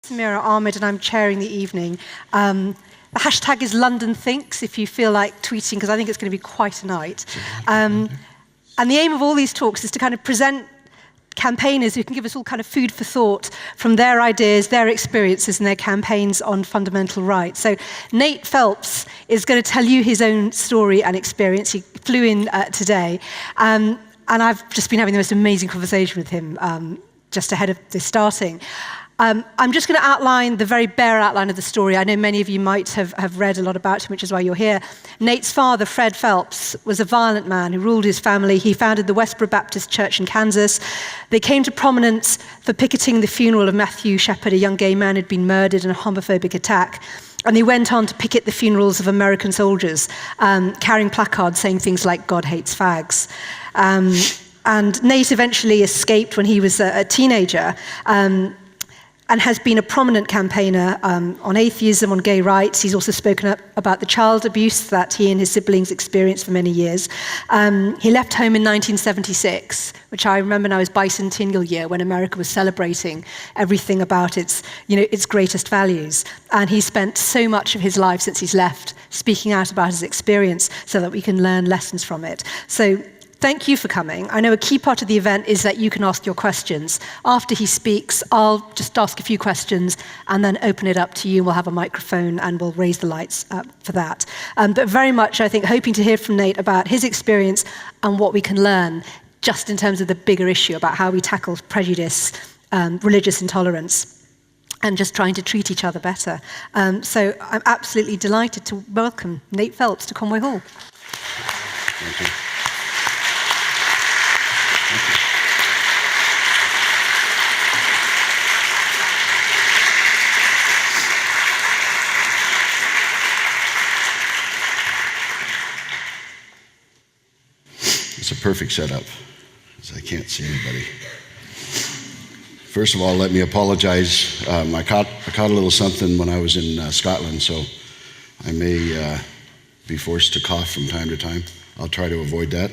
Samira Ahmed, and I'm chairing the evening. The hashtag is London Thinks, if you feel like tweeting, because I think it's going to be quite a night. And the aim of all these talks is to kind of present campaigners who can give us all kind of food for thought from their ideas, their experiences, and their campaigns on fundamental rights. So Nate Phelps is going to tell you his own story and experience. He flew in today, and I've just been having the most amazing conversation with him just ahead of this starting. I'm just going to outline the very bare outline of the story. I know many of you might have read a lot about him, which is why you're here. Nate's father, Fred Phelps, was a violent man who ruled his family. He founded the Westboro Baptist Church in Kansas. They came to prominence for picketing the funeral of Matthew Shepard, a young gay man who'd been murdered in a homophobic attack. And they went on to picket the funerals of American soldiers, carrying placards saying things like, "God hates fags." And Nate eventually escaped when he was a teenager, and has been a prominent campaigner on atheism, on gay rights. He's also spoken up about the child abuse that he and his siblings experienced for many years. He left home in 1976, which I remember now is bicentennial year, when America was celebrating everything about its greatest values. And he spent so much of his life since he's left speaking out about his experience so that we can learn lessons from it. So thank you for coming. I know a key part of the event is that you can ask your questions. After he speaks, I'll just ask a few questions and then open it up to you. We'll have a microphone and we'll raise the lights for that. But very much, I think, hoping to hear from Nate about his experience and what we can learn just in terms of the bigger issue about how we tackle prejudice, religious intolerance, and just trying to treat each other better. So I'm absolutely delighted to welcome Nate Phelps to Conway Hall. Thank you. It's a perfect setup, because I can't see anybody. First of all, let me apologize. I caught a little something when I was in Scotland, so I may be forced to cough from time to time. I'll try to avoid that.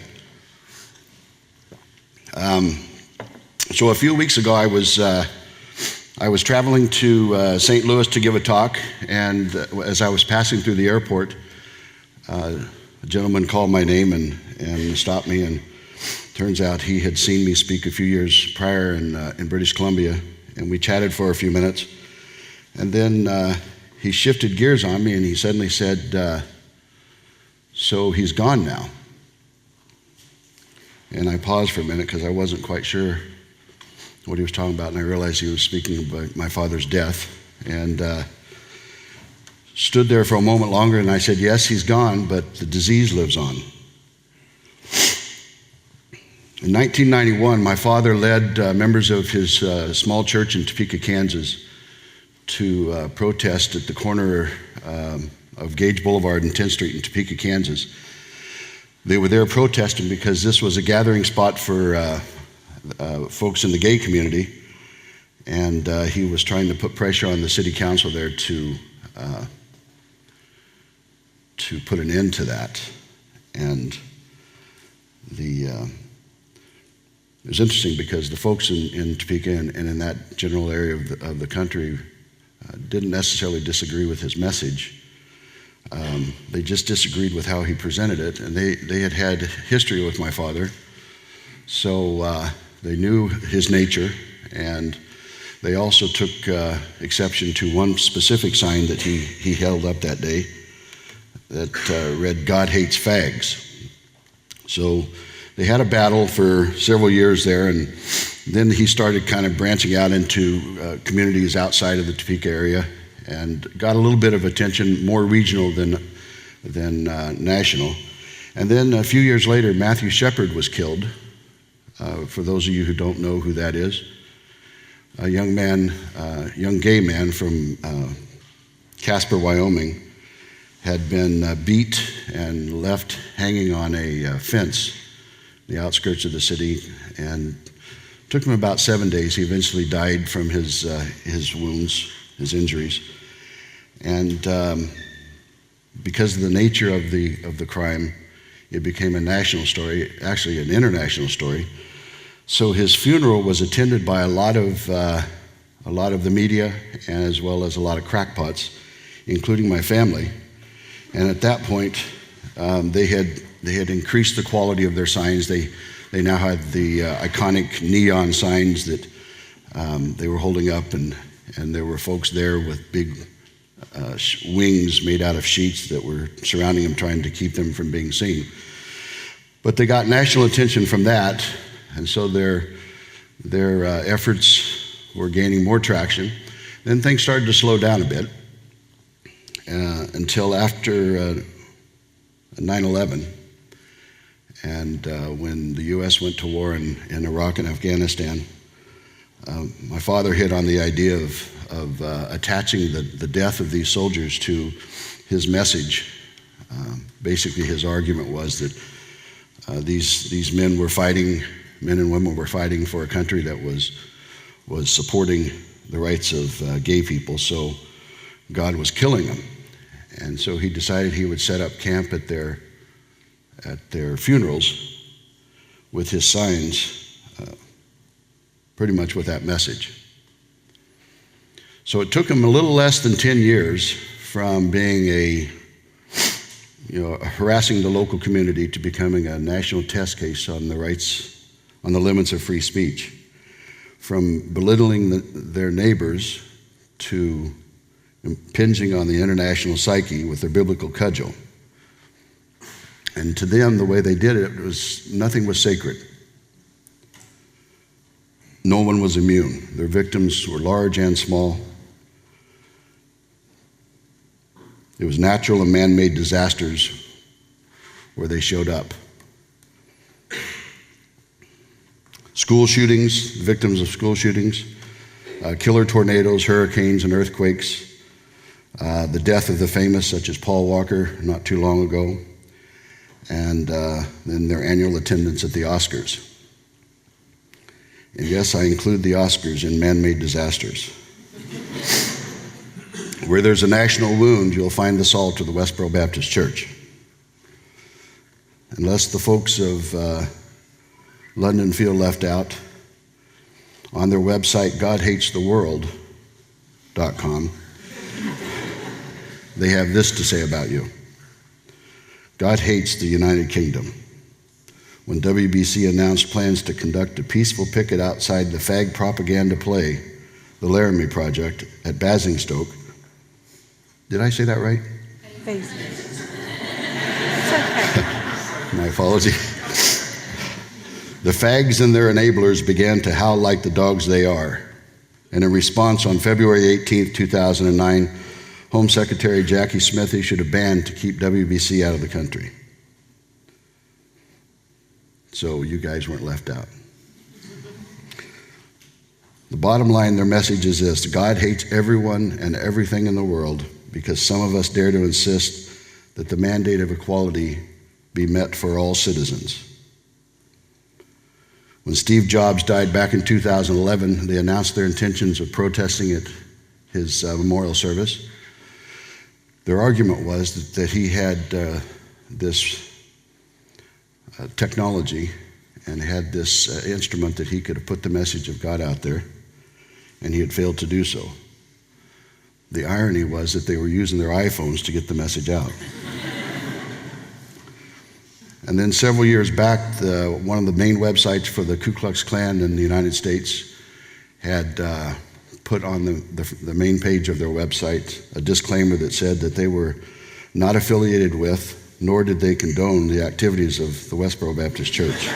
So a few weeks ago, I was traveling to St. Louis to give a talk, and as I was passing through the airport, a gentleman called my name and stopped me, and turns out he had seen me speak a few years prior in British Columbia, and we chatted for a few minutes. And then he shifted gears on me, and he suddenly said, "So he's gone now." And I paused for a minute because I wasn't quite sure what he was talking about, and I realized he was speaking about my father's death. And stood there for a moment longer, and I said, "Yes, he's gone, but the disease lives on." In 1991, my father led members of his small church in Topeka, Kansas, to protest at the corner of Gage Boulevard and 10th Street in Topeka, Kansas. They were there protesting because this was a gathering spot for folks in the gay community, and he was trying to put pressure on the city council there to put an end to that. And it was interesting because the folks in Topeka and in that general area of the country didn't necessarily disagree with his message. They just disagreed with how he presented it, and they had history with my father, so they knew his nature, and they also took exception to one specific sign that he held up that day that read, "God hates fags." So they had a battle for several years there, and then he started kind of branching out into communities outside of the Topeka area and got a little bit of attention, more regional than national. And then a few years later, Matthew Shepard was killed. For those of you who don't know who that is, a young gay man from Casper, Wyoming, had been beat and left hanging on a fence, the outskirts of the city, and took him about 7 days. He eventually died from his wounds, his injuries, and because of the nature of the crime, it became a national story, actually an international story. So his funeral was attended by a lot of a lot of the media, and as well as a lot of crackpots, including my family. And at that point, they had increased the quality of their signs. They now had the iconic neon signs that they were holding up, and there were folks there with big wings made out of sheets that were surrounding them, trying to keep them from being seen. But they got national attention from that, and so their efforts were gaining more traction. Then things started to slow down a bit until after 9/11, and when the U.S. went to war in Iraq and Afghanistan. My father hit on the idea of attaching the death of these soldiers to his message. Basically, his argument was that these men and women were fighting for a country that was supporting the rights of gay people, so God was killing them. And so he decided he would set up camp at their funerals with his signs, pretty much with that message. So it took him a little less than 10 years from being harassing the local community to becoming a national test case on the limits of free speech. From belittling their neighbors to impinging on the international psyche with their biblical cudgel. And to them, the way they did it was nothing was sacred. No one was immune. Their victims were large and small. It was natural and man-made disasters where they showed up. School shootings, victims of school shootings, killer tornadoes, hurricanes, and earthquakes, the death of the famous, such as Paul Walker not too long ago, and then their annual attendance at the Oscars. And yes, I include the Oscars in man-made disasters. Where there's a national wound, you'll find the salt of the Westboro Baptist Church. Unless the folks of London feel left out, on their website, GodHatesTheWorld.com, they have this to say about you. God hates the United Kingdom. When WBC announced plans to conduct a peaceful picket outside the fag propaganda play, The Laramie Project, at Basingstoke. Did I say that right? It's okay. My apology. The fags and their enablers began to howl like the dogs they are. And in response, on February 18th, 2009, Home Secretary Jackie Smith issued a ban to keep WBC out of the country. So you guys weren't left out. The bottom line, their message is this: God hates everyone and everything in the world because some of us dare to insist that the mandate of equality be met for all citizens. When Steve Jobs died back in 2011, they announced their intentions of protesting at his memorial service. Their argument was that he had this technology and had this instrument that he could have put the message of God out there, and he had failed to do so. The irony was that they were using their iPhones to get the message out. And then several years back, one of the main websites for the Ku Klux Klan in the United States had put on the main page of their website a disclaimer that said that they were not affiliated with, nor did they condone the activities of the Westboro Baptist Church.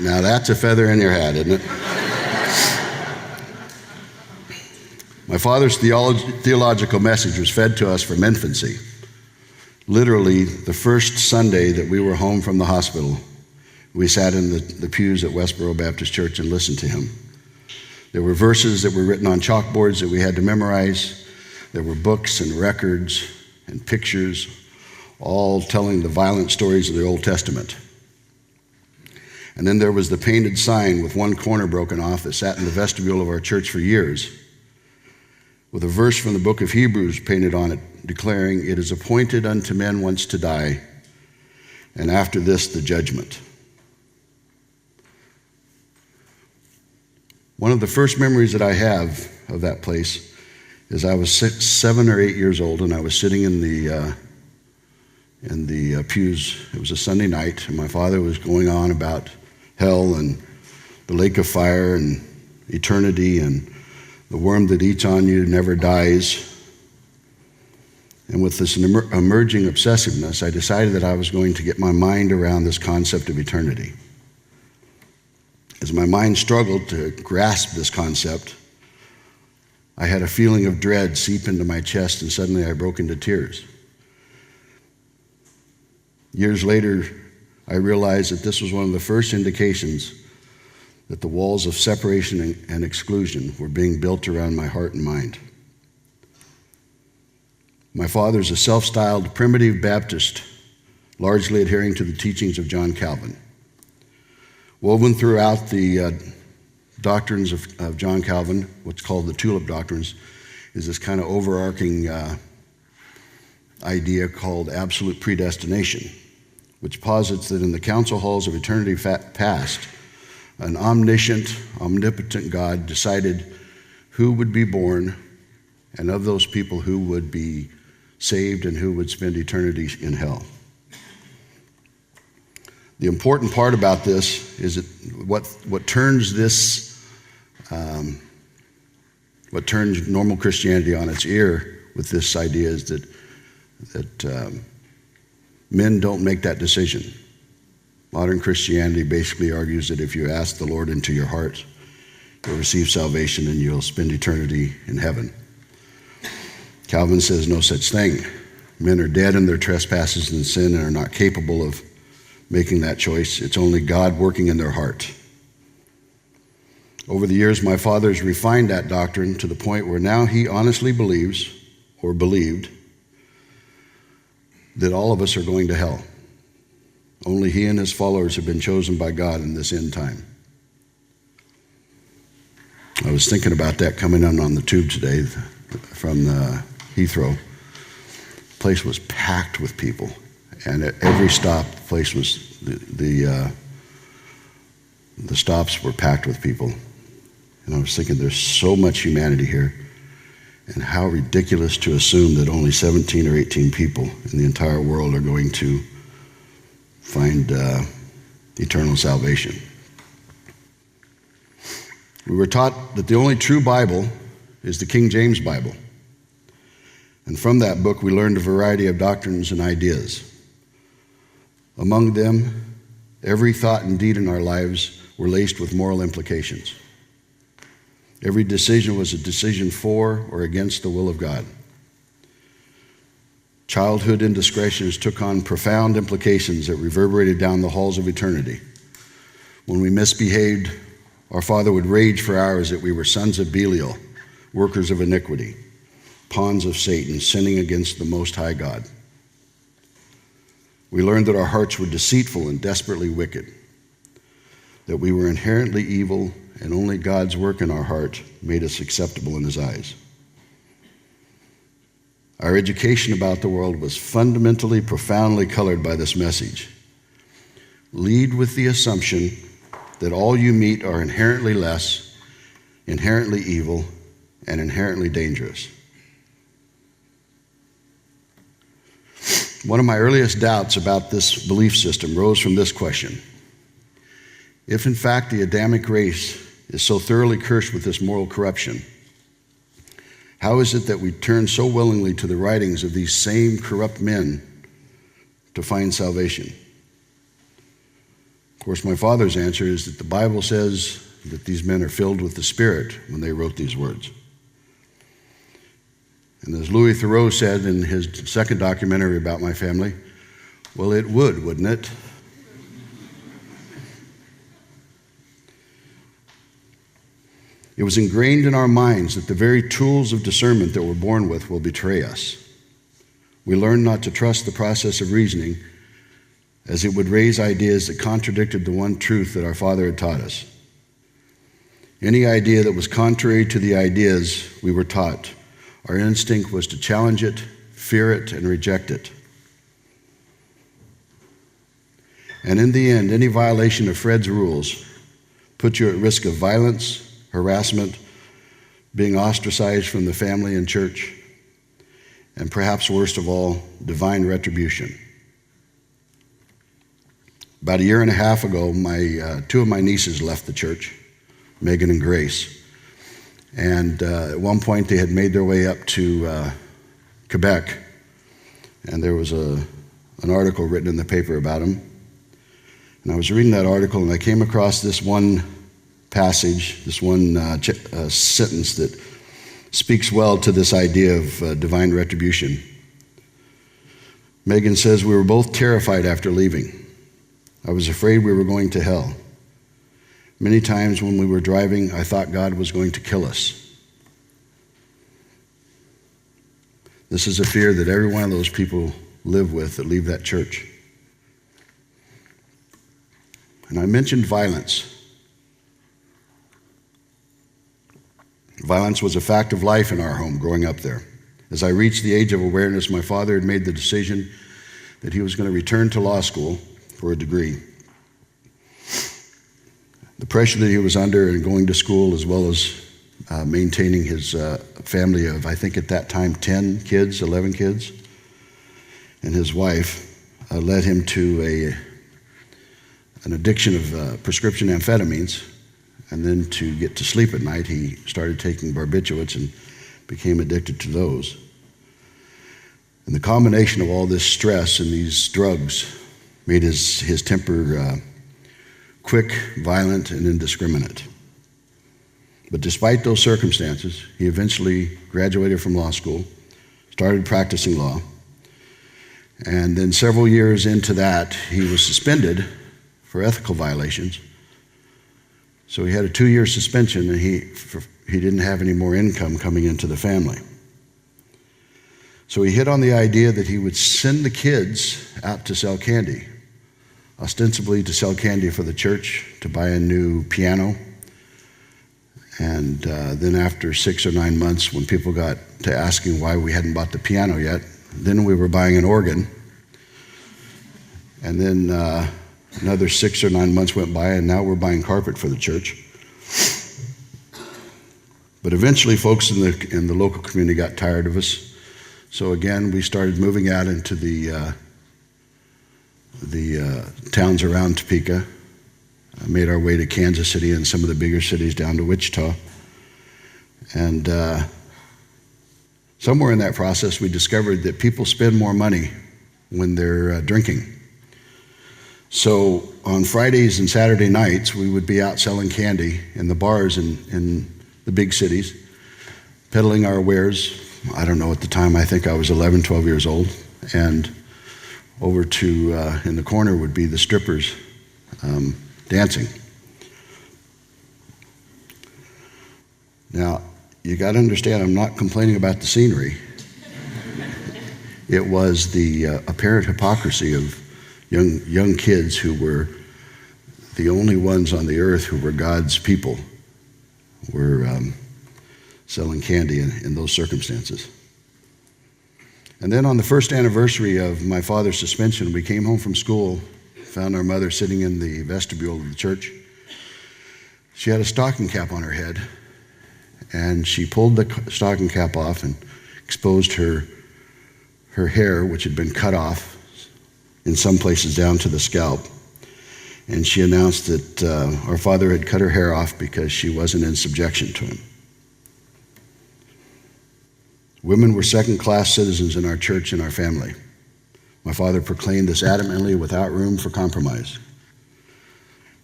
Now that's a feather in your hat, isn't it? My father's theological message was fed to us from infancy. Literally, the first Sunday that we were home from the hospital, we sat in the pews at Westboro Baptist Church and listened to him. There were verses that were written on chalkboards that we had to memorize. There were books and records and pictures, all telling the violent stories of the Old Testament. And then there was the painted sign with one corner broken off that sat in the vestibule of our church for years, with a verse from the book of Hebrews painted on it, declaring, "It is appointed unto men once to die, and after this the judgment." One of the first memories that I have of that place is I was 7 or 8 years old, and I was sitting in the pews. It was a Sunday night, and my father was going on about hell and the lake of fire and eternity and the worm that eats on you never dies. And with this emerging obsessiveness, I decided that I was going to get my mind around this concept of eternity. As my mind struggled to grasp this concept, I had a feeling of dread seep into my chest, and suddenly I broke into tears. Years later, I realized that this was one of the first indications that the walls of separation and exclusion were being built around my heart and mind. My father's a self-styled primitive Baptist, largely adhering to the teachings of John Calvin. Woven throughout the doctrines of John Calvin, what's called the tulip doctrines, is this kind of overarching idea called absolute predestination, which posits that in the council halls of eternity past, an omniscient, omnipotent God decided who would be born, and of those people who would be saved and who would spend eternity in hell. The important part about this is that what turns normal Christianity on its ear with this idea is that men don't make that decision. Modern Christianity basically argues that if you ask the Lord into your heart, you'll receive salvation and you'll spend eternity in heaven. Calvin says no such thing. Men are dead in their trespasses and sin and are not capable of making that choice. It's only God working in their heart. Over the years, my father has refined that doctrine to the point where now he honestly believes, or believed, that all of us are going to hell. Only he and his followers have been chosen by God in this end time. I was thinking about that coming in on the tube today from the Heathrow. The place was packed with people, and at every stop, the place was the stops were packed with people. And I was thinking, there's so much humanity here, and how ridiculous to assume that only 17 or 18 people in the entire world are going to find eternal salvation. We were taught that the only true Bible is the King James Bible. And from that book, we learned a variety of doctrines and ideas. Among them, every thought and deed in our lives were laced with moral implications. Every decision was a decision for or against the will of God. Childhood indiscretions took on profound implications that reverberated down the halls of eternity. When we misbehaved, our Father would rage for hours that we were sons of Belial, workers of iniquity, pawns of Satan, sinning against the Most High God. We learned that our hearts were deceitful and desperately wicked, that we were inherently evil, and only God's work in our heart made us acceptable in his eyes. Our education about the world was fundamentally, profoundly colored by this message. Lead with the assumption that all you meet are inherently less, inherently evil, and inherently dangerous. One of my earliest doubts about this belief system rose from this question. If in fact the Adamic race is so thoroughly cursed with this moral corruption, how is it that we turn so willingly to the writings of these same corrupt men to find salvation? Of course, my father's answer is that the Bible says that these men are filled with the Spirit when they wrote these words. And as Louis Theroux said in his second documentary about my family, well, it would, wouldn't it? It was ingrained in our minds that the very tools of discernment that we're born with will betray us. We learned not to trust the process of reasoning, as it would raise ideas that contradicted the one truth that our Father had taught us. Any idea that was contrary to the ideas we were taught, our instinct was to challenge it, fear it, and reject it. And in the end, any violation of Fred's rules put you at risk of violence, harassment, being ostracized from the family and church, and perhaps worst of all, divine retribution. About a year and a half ago, two of my nieces left the church, Megan and Grace. And at one point, they had made their way up to Quebec, and there was an article written in the paper about them. And I was reading that article, and I came across this one passage, this one sentence that speaks well to this idea of divine retribution. Megan says, "We were both terrified after leaving. I was afraid we were going to hell. Many times when we were driving, I thought God was going to kill us." This is a fear that every one of those people live with that leave that church. And I mentioned violence. Violence was a fact of life in our home growing up there. As I reached the age of awareness, my father had made the decision that he was going to return to law school for a degree. The pressure that he was under in going to school, as well as maintaining his family of, I think at that time, 11 kids, and his wife, led him to an addiction of prescription amphetamines. And then to get to sleep at night, he started taking barbiturates and became addicted to those. And the combination of all this stress and these drugs made his temper quick, violent, and indiscriminate. But despite those circumstances, he eventually graduated from law school, started practicing law, and then several years into that, he was suspended for ethical violations. So he had a 2-year suspension, and he didn't have any more income coming into the family. So he hit on the idea that he would send the kids out to sell candy, ostensibly to sell candy for the church, to buy a new piano. And then after 6 or 9 months, when people got to asking why we hadn't bought the piano yet, then we were buying an organ. And then another 6 or 9 months went by, and now we're buying carpet for the church. But eventually, folks in the local community got tired of us. So again, we started moving out into the towns around Topeka. Made our way to Kansas City and some of the bigger cities down to Wichita. And somewhere in that process, we discovered that people spend more money when they're drinking. So on Fridays and Saturday nights, we would be out selling candy in the bars in the big cities, peddling our wares. I don't know, at the time, I think I was 11, 12 years old. And over to, in the corner would be the strippers dancing. Now, you got to understand, I'm not complaining about the scenery. It was the apparent hypocrisy of young kids who were the only ones on the earth who were God's people, were selling candy in those circumstances. And then on the first anniversary of my father's suspension, we came home from school, found our mother sitting in the vestibule of the church. She had a stocking cap on her head, and she pulled the stocking cap off and exposed her hair, which had been cut off in some places down to the scalp. And she announced that our father had cut her hair off because she wasn't in subjection to him. Women were second-class citizens in our church and our family. My father proclaimed this adamantly without room for compromise.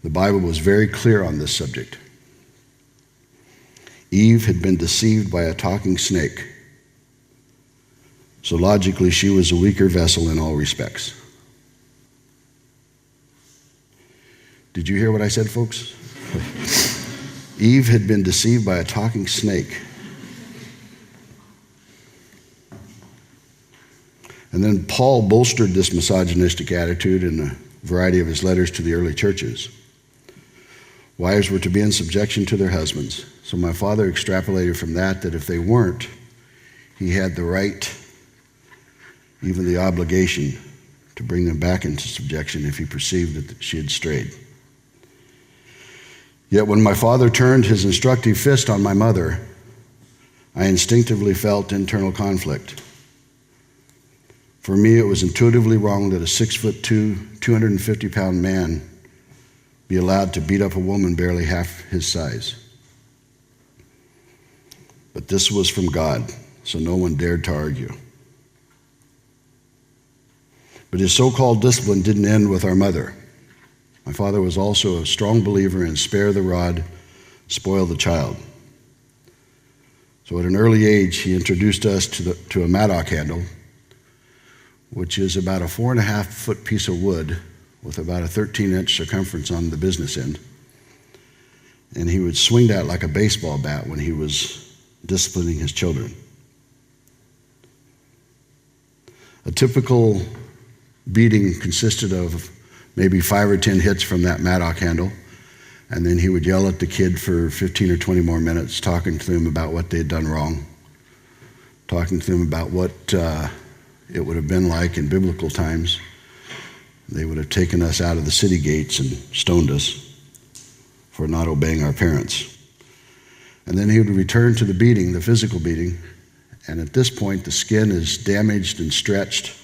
The Bible was very clear on this subject. Eve had been deceived by a talking snake. So logically, she was a weaker vessel in all respects. Did you hear what I said, folks? Eve had been deceived by a talking snake. And then Paul bolstered this misogynistic attitude in a variety of his letters to the early churches. Wives were to be in subjection to their husbands. So my father extrapolated from that if they weren't, he had the right, even the obligation, to bring them back into subjection if he perceived that she had strayed. Yet when my father turned his instructive fist on my mother, I instinctively felt internal conflict. For me, it was intuitively wrong that a 6'2", 250-pound man be allowed to beat up a woman barely half his size. But this was from God, so no one dared to argue. But his so-called discipline didn't end with our mother. My father was also a strong believer in spare the rod, spoil the child. So at an early age, he introduced us to a mattock handle, which is about a 4.5-foot piece of wood with about a 13-inch circumference on the business end. And he would swing that like a baseball bat when he was disciplining his children. A typical beating consisted of maybe 5 or 10 hits from that mattock handle, and then he would yell at the kid for 15 or 20 more minutes, talking to them about what they had done wrong, talking to them about what it would have been like in biblical times. They would have taken us out of the city gates and stoned us for not obeying our parents. And then he would return to the beating, the physical beating, and at this point the skin is damaged and stretched,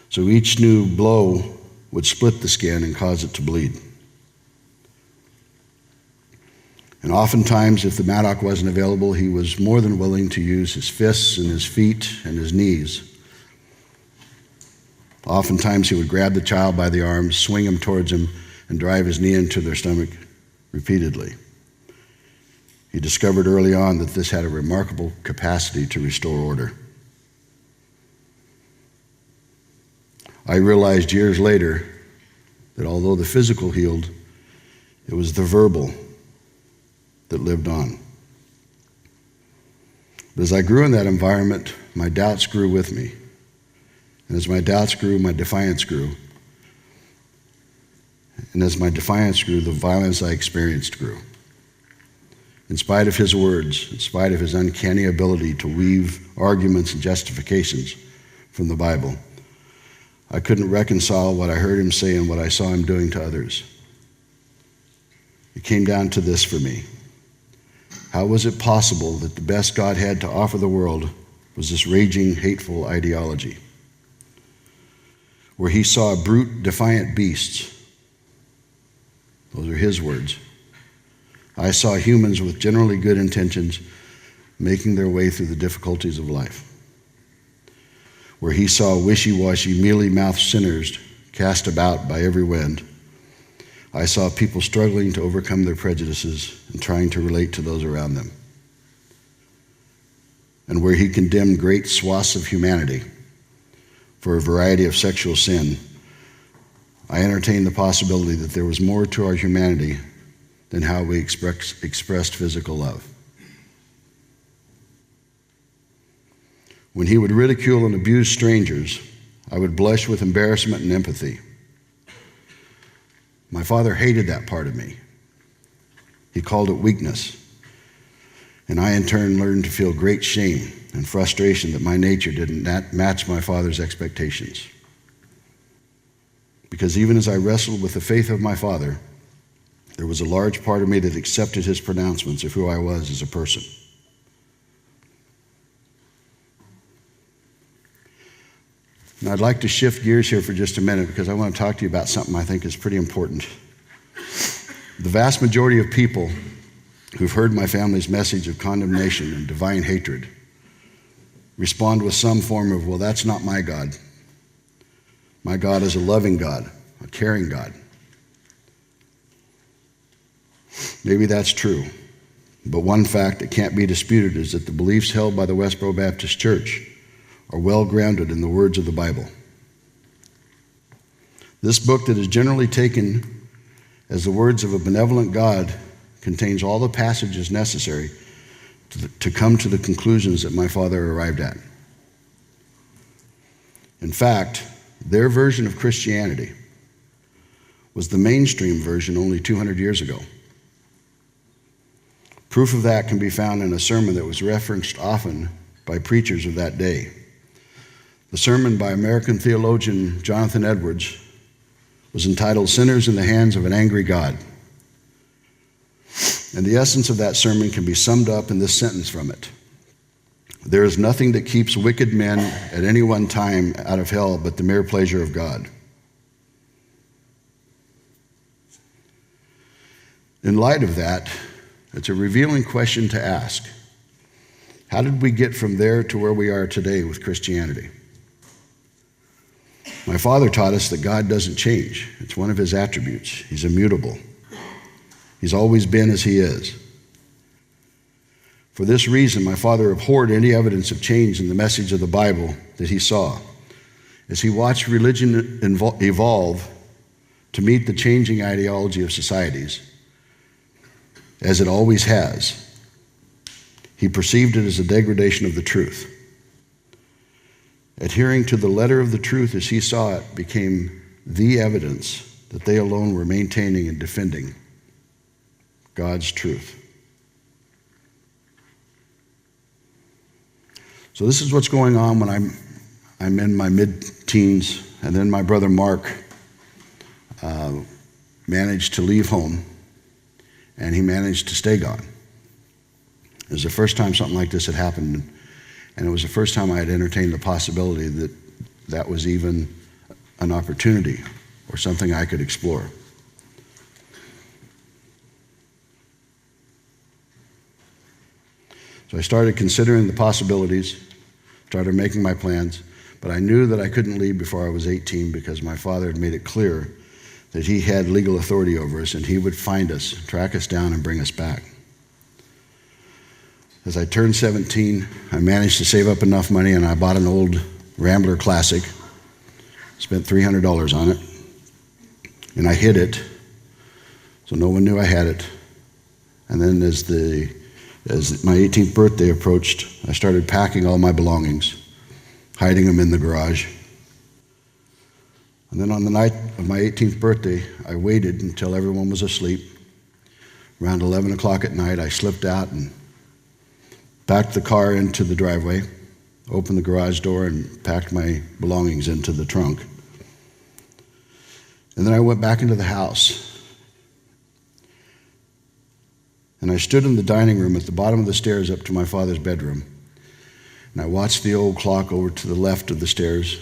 so each new blow would split the skin and cause it to bleed. And oftentimes, if the mattock wasn't available, he was more than willing to use his fists and his feet and his knees. Oftentimes, he would grab the child by the arms, swing him towards him, and drive his knee into their stomach repeatedly. He discovered early on that this had a remarkable capacity to restore order. I realized years later that although the physical healed, it was the verbal that lived on. But as I grew in that environment, my doubts grew with me. And as my doubts grew, my defiance grew. And as my defiance grew, the violence I experienced grew. In spite of his words, in spite of his uncanny ability to weave arguments and justifications from the Bible, I couldn't reconcile what I heard him say and what I saw him doing to others. It came down to this for me. How was it possible that the best God had to offer the world was this raging, hateful ideology, where he saw brute, defiant beasts? Those are his words. I saw humans with generally good intentions making their way through the difficulties of life. Where he saw wishy-washy, mealy-mouthed sinners cast about by every wind, I saw people struggling to overcome their prejudices and trying to relate to those around them. And where he condemned great swaths of humanity for a variety of sexual sin, I entertained the possibility that there was more to our humanity than how we expressed physical love. When he would ridicule and abuse strangers, I would blush with embarrassment and empathy. My father hated that part of me. He called it weakness. And I, in turn, learned to feel great shame and frustration that my nature didn't match my father's expectations. Because even as I wrestled with the faith of my father, there was a large part of me that accepted his pronouncements of who I was as a person. Now, I'd like to shift gears here for just a minute because I want to talk to you about something I think is pretty important. The vast majority of people who've heard my family's message of condemnation and divine hatred respond with some form of, well, that's not my God. My God is a loving God, a caring God. Maybe that's true, but one fact that can't be disputed is that the beliefs held by the Westboro Baptist Church are well grounded in the words of the Bible. This book that is generally taken as the words of a benevolent God contains all the passages necessary to come to the conclusions that my father arrived at. In fact, their version of Christianity was the mainstream version only 200 years ago. Proof of that can be found in a sermon that was referenced often by preachers of that day. The sermon by American theologian Jonathan Edwards was entitled "Sinners in the Hands of an Angry God." And the essence of that sermon can be summed up in this sentence from it. There is nothing that keeps wicked men at any one time out of hell but the mere pleasure of God. In light of that, it's a revealing question to ask. How did we get from there to where we are today with Christianity? My father taught us that God doesn't change. It's one of his attributes. He's immutable. He's always been as he is. For this reason, my father abhorred any evidence of change in the message of the Bible that he saw. As he watched religion evolve to meet the changing ideology of societies, as it always has, he perceived it as a degradation of the truth. Adhering to the letter of the truth as he saw it became the evidence that they alone were maintaining and defending God's truth. So this is what's going on when I'm in my mid-teens, and then my brother Mark managed to leave home, and he managed to stay gone. It was the first time something like this had happened, and it was the first time I had entertained the possibility that that was even an opportunity or something I could explore. So I started considering the possibilities, started making my plans, but I knew that I couldn't leave before I was 18 because my father had made it clear that he had legal authority over us and he would find us, track us down, and bring us back. As I turned 17, I managed to save up enough money and I bought an old Rambler Classic, spent $300 on it, and I hid it so no one knew I had it. And then as my 18th birthday approached, I started packing all my belongings, hiding them in the garage. And then on the night of my 18th birthday, I waited until everyone was asleep. Around 11 o'clock at night, I slipped out and backed the car into the driveway, opened the garage door, and packed my belongings into the trunk. And then I went back into the house. And I stood in the dining room at the bottom of the stairs up to my father's bedroom. And I watched the old clock over to the left of the stairs.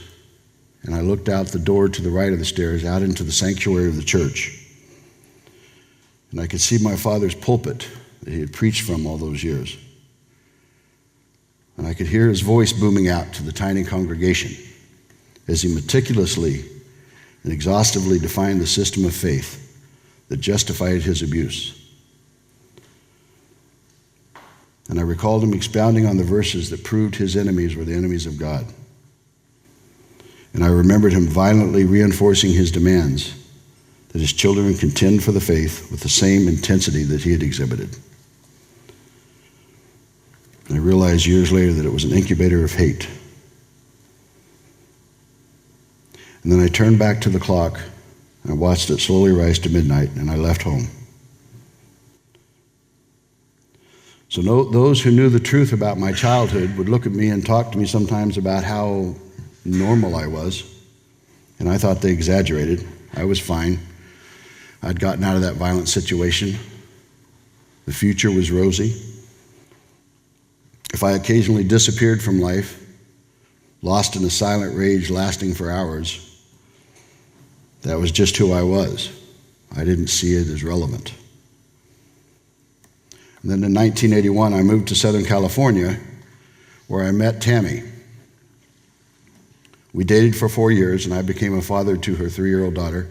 And I looked out the door to the right of the stairs, out into the sanctuary of the church. And I could see my father's pulpit that he had preached from all those years. And I could hear his voice booming out to the tiny congregation as he meticulously and exhaustively defined the system of faith that justified his abuse. And I recalled him expounding on the verses that proved his enemies were the enemies of God. And I remembered him violently reinforcing his demands that his children contend for the faith with the same intensity that he had exhibited. And I realized years later that it was an incubator of hate. And then I turned back to the clock, and I watched it slowly rise to midnight, and I left home. So those who knew the truth about my childhood would look at me and talk to me sometimes about how normal I was, and I thought they exaggerated. I was fine. I'd gotten out of that violent situation. The future was rosy. If I occasionally disappeared from life, lost in a silent rage lasting for hours, that was just who I was. I didn't see it as relevant. And then in 1981, I moved to Southern California, where I met Tammy. We dated for 4 years, and I became a father to her 3-year-old daughter.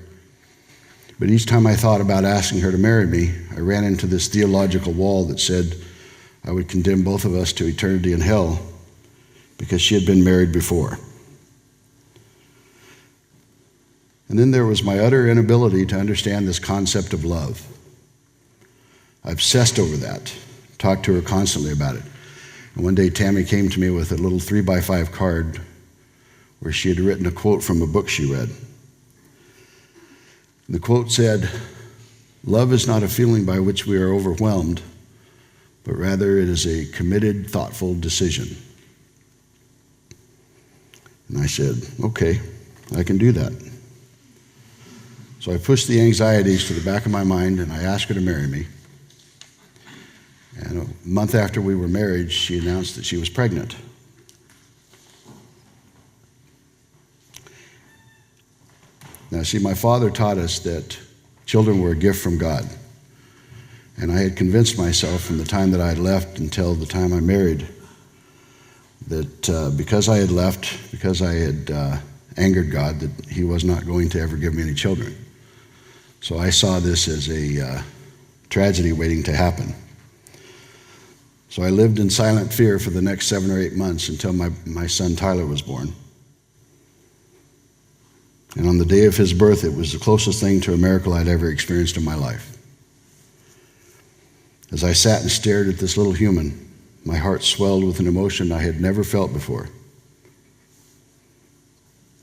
But each time I thought about asking her to marry me, I ran into this theological wall that said I would condemn both of us to eternity in hell because she had been married before. And then there was my utter inability to understand this concept of love. I obsessed over that, talked to her constantly about it. And one day Tammy came to me with a little 3x5 card where she had written a quote from a book she read. And the quote said, "Love is not a feeling by which we are overwhelmed, but rather it is a committed, thoughtful decision." And I said, okay, I can do that. So I pushed the anxieties to the back of my mind and I asked her to marry me. And a month after we were married, she announced that she was pregnant. Now, see, my father taught us that children were a gift from God. And I had convinced myself from the time that I had left until the time I married that because I had left, because I had angered God, that he was not going to ever give me any children. So I saw this as a tragedy waiting to happen. So I lived in silent fear for the next 7 or 8 months until my son Tyler was born. And on the day of his birth, it was the closest thing to a miracle I'd ever experienced in my life. As I sat and stared at this little human, my heart swelled with an emotion I had never felt before.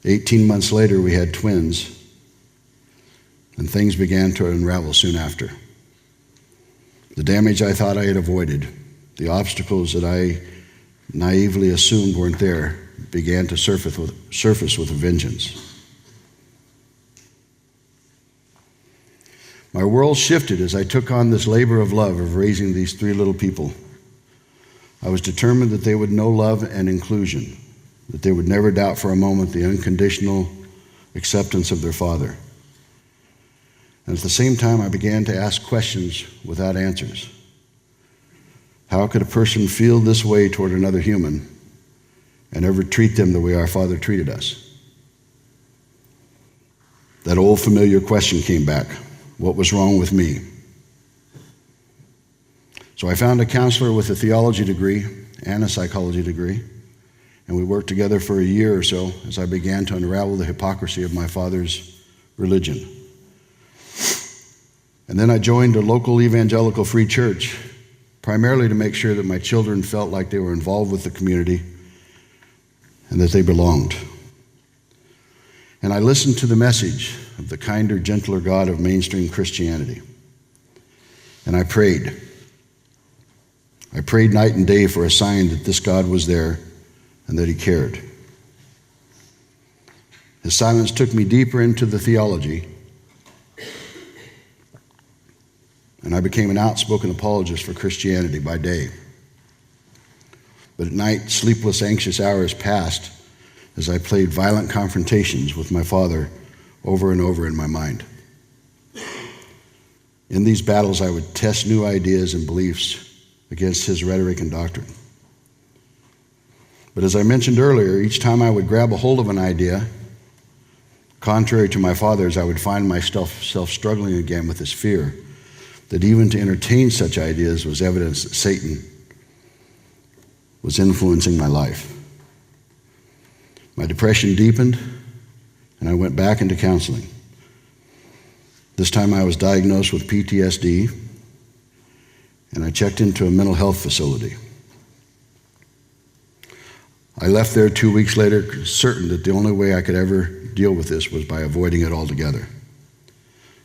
18 months later, we had twins, and things began to unravel soon after. The damage I thought I had avoided, the obstacles that I naively assumed weren't there, began to surface with a vengeance. My world shifted as I took on this labor of love of raising these 3 little people. I was determined that they would know love and inclusion, that they would never doubt for a moment the unconditional acceptance of their father. And at the same time, I began to ask questions without answers. How could a person feel this way toward another human and ever treat them the way our Father treated us? That old familiar question came back. What was wrong with me? So I found a counselor with a theology degree and a psychology degree, and we worked together for a year or so as I began to unravel the hypocrisy of my father's religion. And then I joined a local evangelical free church, primarily to make sure that my children felt like they were involved with the community and that they belonged. And I listened to the message of the kinder, gentler God of mainstream Christianity. And I prayed. I prayed night and day for a sign that this God was there and that he cared. His silence took me deeper into the theology, and I became an outspoken apologist for Christianity by day. But at night, sleepless, anxious hours passed as I played violent confrontations with my father over and over in my mind. In these battles, I would test new ideas and beliefs against his rhetoric and doctrine. But as I mentioned earlier, each time I would grab a hold of an idea, contrary to my father's, I would find myself struggling again with this fear that even to entertain such ideas was evidence that Satan was influencing my life. My depression deepened, and I went back into counseling. This time I was diagnosed with PTSD, and I checked into a mental health facility. I left there 2 weeks later, certain that the only way I could ever deal with this was by avoiding it altogether.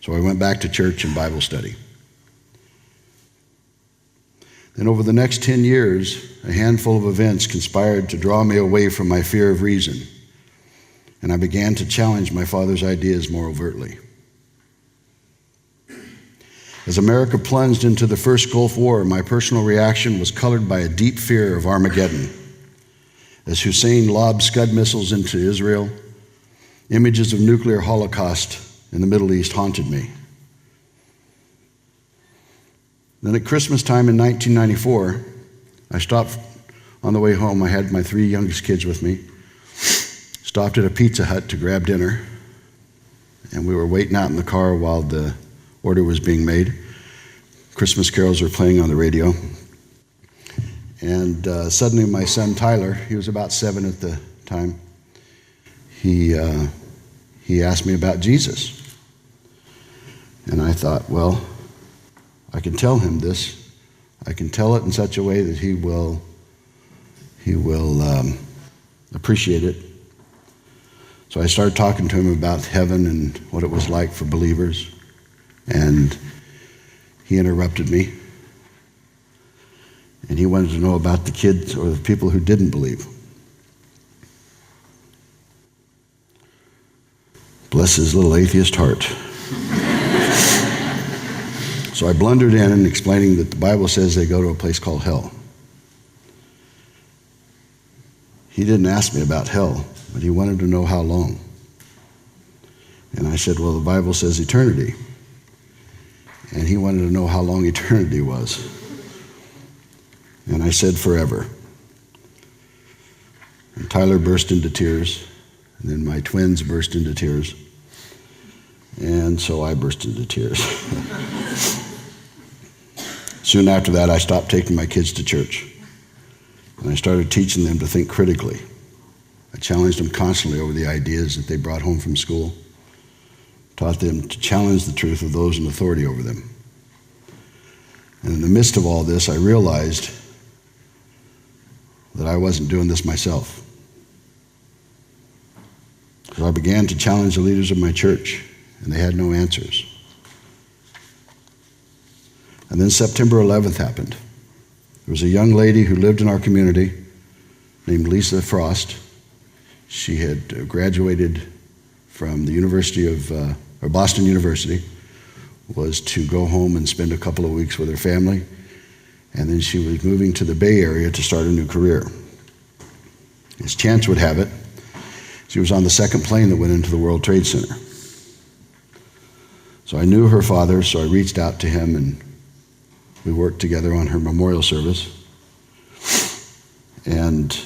So I went back to church and Bible study. Then over the next 10 years, a handful of events conspired to draw me away from my fear of reason, and I began to challenge my father's ideas more overtly. As America plunged into the first Gulf War, my personal reaction was colored by a deep fear of Armageddon. As Hussein lobbed Scud missiles into Israel, images of nuclear holocaust in the Middle East haunted me. Then at Christmas time in 1994, I stopped on the way home. I had my 3 youngest kids with me. Stopped at a Pizza Hut to grab dinner, and we were waiting out in the car while the order was being made. Christmas carols were playing on the radio. And suddenly my son Tyler, he was about 7 at the time, he asked me about Jesus. And I thought, well, I can tell him this. I can tell it in such a way that he will appreciate it. So I started talking to him about heaven and what it was like for believers. And he interrupted me. And he wanted to know about the kids or the people who didn't believe. Bless his little atheist heart. So I blundered in explaining that the Bible says they go to a place called hell. He didn't ask me about hell, but he wanted to know how long. And I said, well, the Bible says eternity. And he wanted to know how long eternity was. And I said forever. And Tyler burst into tears. And then my twins burst into tears. And so I burst into tears. Soon after that, I stopped taking my kids to church. And I started teaching them to think critically. I challenged them constantly over the ideas that they brought home from school. Taught them to challenge the truth of those in authority over them. And in the midst of all this, I realized that I wasn't doing this myself. Because I began to challenge the leaders of my church, and they had no answers. And then September 11th happened. There was a young lady who lived in our community named Lisa Frost. She had graduated from the Boston University, was to go home and spend a couple of weeks with her family, and then she was moving to the Bay Area to start a new career. As chance would have it, she was on the second plane that went into the World Trade Center. So I knew her father, so I reached out to him, and we worked together on her memorial service. And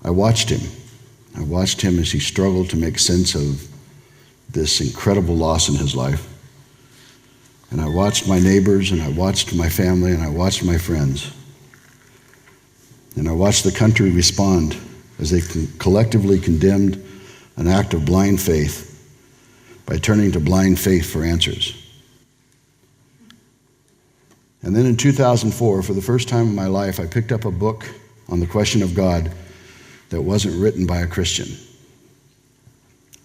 I watched him. I watched him as he struggled to make sense of this incredible loss in his life. And I watched my neighbors, and I watched my family, and I watched my friends. And I watched the country respond as they collectively condemned an act of blind faith by turning to blind faith for answers. And then in 2004, for the first time in my life, I picked up a book on the question of God that wasn't written by a Christian.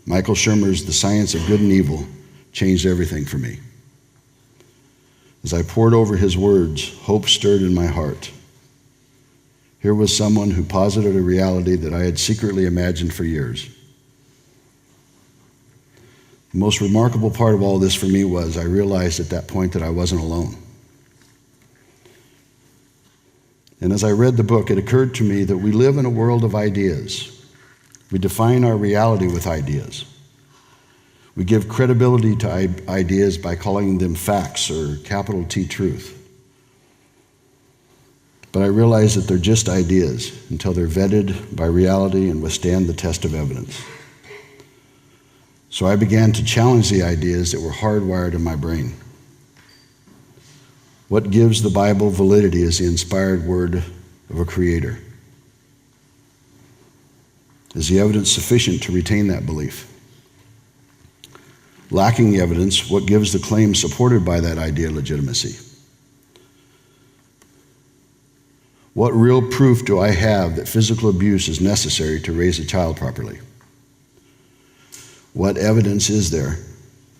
Michael Shermer's The Science of Good and Evil changed everything for me. As I pored over his words, hope stirred in my heart. Here was someone who posited a reality that I had secretly imagined for years. The most remarkable part of all this for me was I realized at that point that I wasn't alone. And as I read the book, it occurred to me that we live in a world of ideas. We define our reality with ideas. We give credibility to ideas by calling them facts or capital T truth. But I realize that they're just ideas until they're vetted by reality and withstand the test of evidence. So I began to challenge the ideas that were hardwired in my brain. What gives the Bible validity is the inspired word of a creator. Is the evidence sufficient to retain that belief? Lacking the evidence, what gives the claim supported by that idea legitimacy? What real proof do I have that physical abuse is necessary to raise a child properly? What evidence is there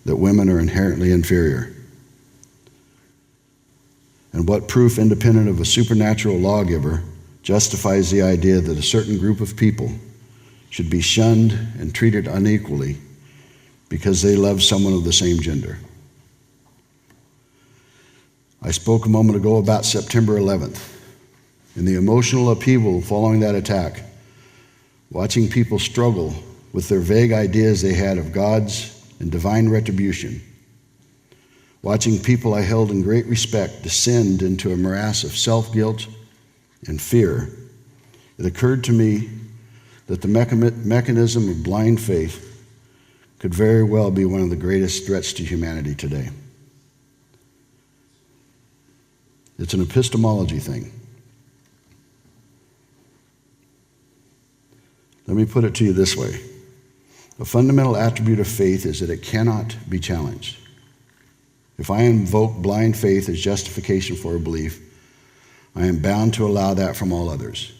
that women are inherently inferior? And what proof, independent of a supernatural lawgiver, justifies the idea that a certain group of people should be shunned and treated unequally because they love someone of the same gender? I spoke a moment ago about September 11th. In the emotional upheaval following that attack, watching people struggle with their vague ideas they had of God's and divine retribution, watching people I held in great respect descend into a morass of self-guilt and fear, it occurred to me that the mechanism of blind faith could very well be one of the greatest threats to humanity today. It's an epistemology thing. Let me put it to you this way. A fundamental attribute of faith is that it cannot be challenged. If I invoke blind faith as justification for a belief, I am bound to allow that from all others.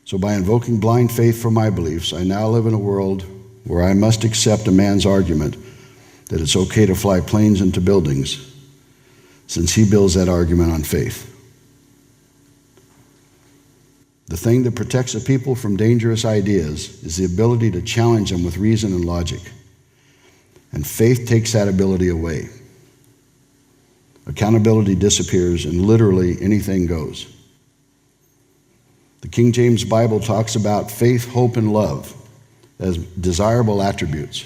So by invoking blind faith for my beliefs, I now live in a world where I must accept a man's argument that it's okay to fly planes into buildings, since he builds that argument on faith. The thing that protects a people from dangerous ideas is the ability to challenge them with reason and logic. And faith takes that ability away. Accountability disappears, and literally anything goes. The King James Bible talks about faith, hope, and love as desirable attributes.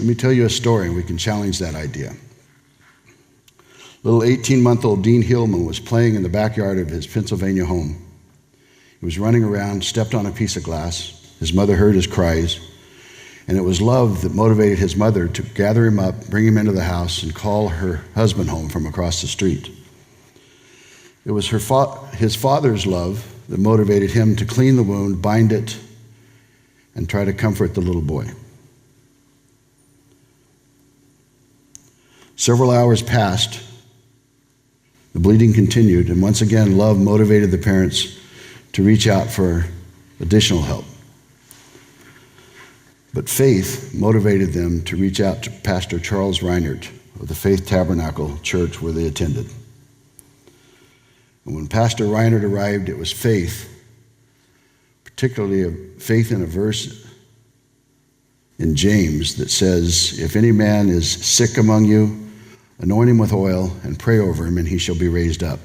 Let me tell you a story, and we can challenge that idea. Little 18-month-old Dean Hillman was playing in the backyard of his Pennsylvania home. He was running around, stepped on a piece of glass. His mother heard his cries, and it was love that motivated his mother to gather him up, bring him into the house, and call her husband home from across the street. It was his father's love that motivated him to clean the wound, bind it, and try to comfort the little boy. Several hours passed. The bleeding continued, and once again, love motivated the parents to reach out for additional help. But faith motivated them to reach out to Pastor Charles Reinert of the Faith Tabernacle Church where they attended. And when Pastor Reinert arrived, it was faith, particularly a faith in a verse in James that says, "If any man is sick among you, anoint him with oil and pray over him, and he shall be raised up."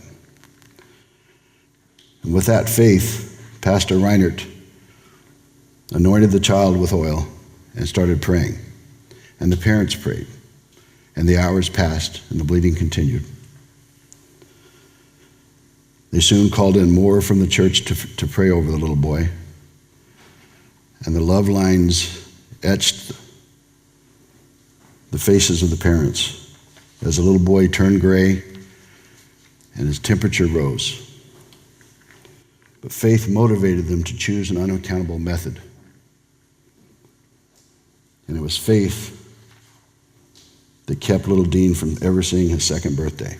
And with that faith, Pastor Reinert anointed the child with oil and started praying. And the parents prayed. And the hours passed, and the bleeding continued. They soon called in more from the church to pray over the little boy. And the love lines etched the faces of the parents as the little boy turned gray and his temperature rose. But faith motivated them to choose an unaccountable method. And it was faith that kept little Dean from ever seeing his second birthday.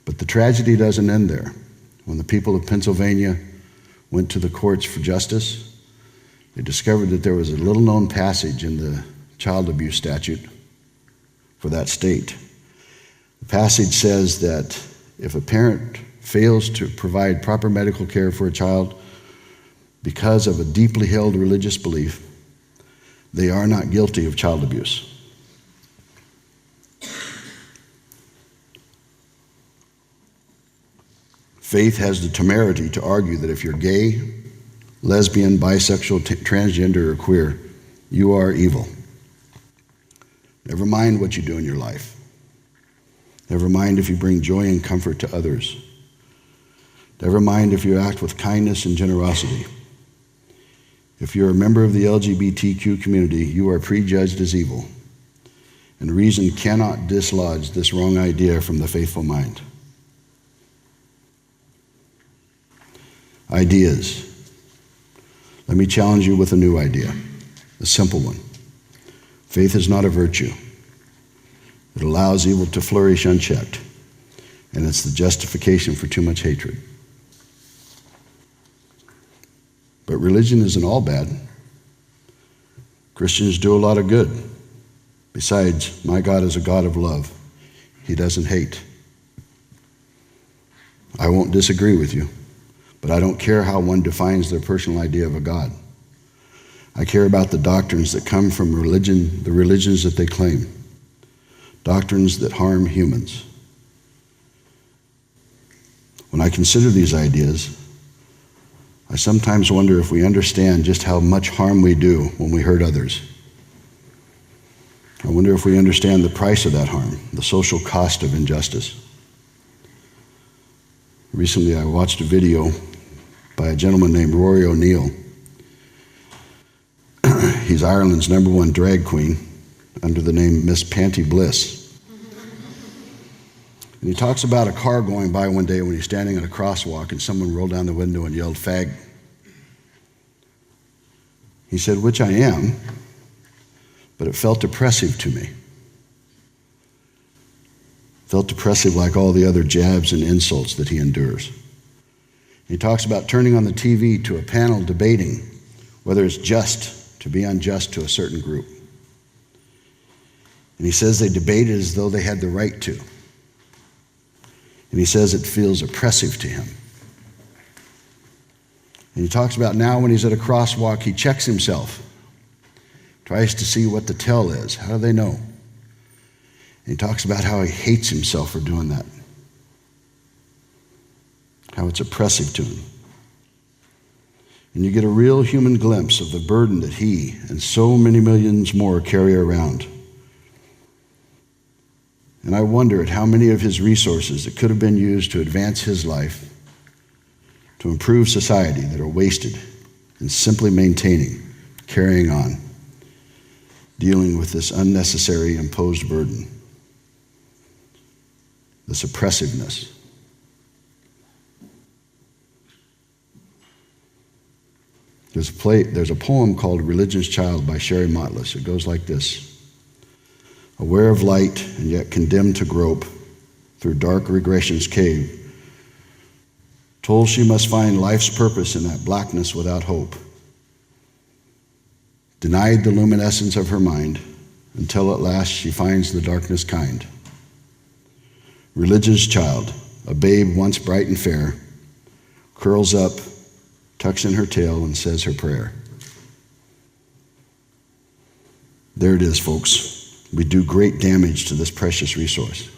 But the tragedy doesn't end there. When the people of Pennsylvania went to the courts for justice, they discovered that there was a little-known passage in the child abuse statute for that state. The passage says that if a parent fails to provide proper medical care for a child because of a deeply held religious belief, they are not guilty of child abuse. Faith has the temerity to argue that if you're gay, lesbian, bisexual, transgender, or queer, you are evil. Never mind what you do in your life. Never mind if you bring joy and comfort to others. Never mind if you act with kindness and generosity. If you're a member of the LGBTQ community, you are prejudged as evil. And reason cannot dislodge this wrong idea from the faithful mind. Ideas. Let me challenge you with a new idea, a simple one. Faith is not a virtue. It allows evil to flourish unchecked, and it's the justification for too much hatred. But religion isn't all bad. Christians do a lot of good. Besides, my God is a God of love. He doesn't hate. I won't disagree with you, but I don't care how one defines their personal idea of a God. I care about the doctrines that come from religion, the religions that they claim, doctrines that harm humans. When I consider these ideas, I sometimes wonder if we understand just how much harm we do when we hurt others. I wonder if we understand the price of that harm, the social cost of injustice. Recently, I watched a video by a gentleman named Rory O'Neill. He's Ireland's #1 drag queen under the name Miss Panty Bliss. And he talks about a car going by one day when he's standing at a crosswalk and someone rolled down the window and yelled, "Fag." He said, "Which I am, but it felt oppressive to me. Felt oppressive like all the other jabs and insults that he endures." He talks about turning on the TV to a panel debating whether it's just to be unjust to a certain group. And he says they debated as though they had the right to. And he says it feels oppressive to him. And he talks about now when he's at a crosswalk, he checks himself, tries to see what the tell is. How do they know? He talks about how he hates himself for doing that, how it's oppressive to him. And you get a real human glimpse of the burden that he and so many millions more carry around. And I wonder at how many of his resources that could have been used to advance his life, to improve society, that are wasted in simply maintaining, carrying on, dealing with this unnecessary imposed burden, this oppressiveness. There's a poem called Religion's Child by Sherry Motless. It goes like this. Aware of light and yet condemned to grope through dark regression's cave, told she must find life's purpose in that blackness without hope, denied the luminescence of her mind until at last she finds the darkness kind. Religion's child, a babe once bright and fair, curls up, tucks in her tail, and says her prayer. There it is, folks. We do great damage to this precious resource.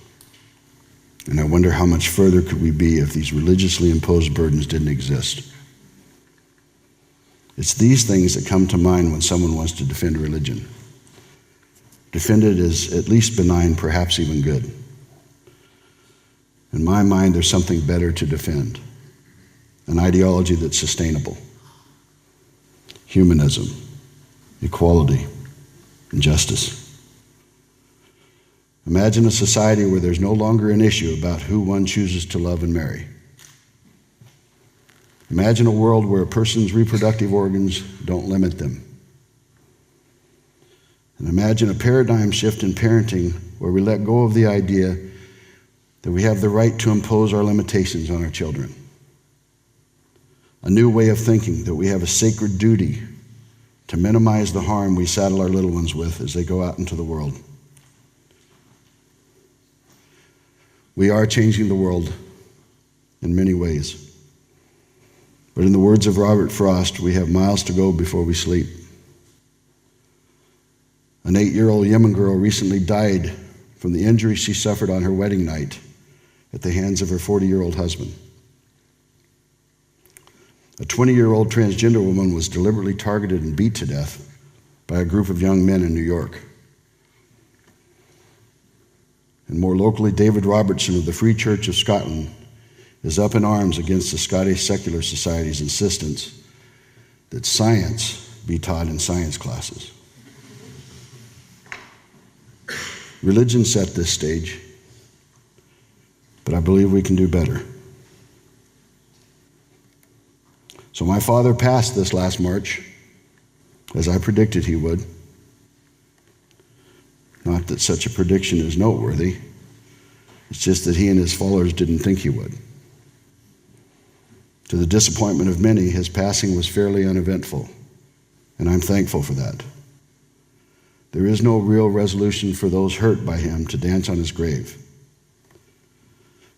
And I wonder how much further could we be if these religiously imposed burdens didn't exist. It's these things that come to mind when someone wants to defend religion. Defend it as at least benign, perhaps even good. In my mind, there's something better to defend. An ideology that's sustainable. Humanism, equality, and justice. Imagine a society where there's no longer an issue about who one chooses to love and marry. Imagine a world where a person's reproductive organs don't limit them. And imagine a paradigm shift in parenting where we let go of the idea that we have the right to impose our limitations on our children. A new way of thinking that we have a sacred duty to minimize the harm we saddle our little ones with as they go out into the world. We are changing the world in many ways. But in the words of Robert Frost, we have miles to go before we sleep. An 8-year-old Yemen girl recently died from the injury she suffered on her wedding night at the hands of her 40-year-old husband. A 20-year-old transgender woman was deliberately targeted and beat to death by a group of young men in New York. And more locally, David Robertson of the Free Church of Scotland is up in arms against the Scottish Secular Society's insistence that science be taught in science classes. Religion set this stage, but I believe we can do better. So my father passed this last March, as I predicted he would. Not that such a prediction is noteworthy. It's just that he and his followers didn't think he would. To the disappointment of many, his passing was fairly uneventful, and I'm thankful for that. There is no real resolution for those hurt by him to dance on his grave.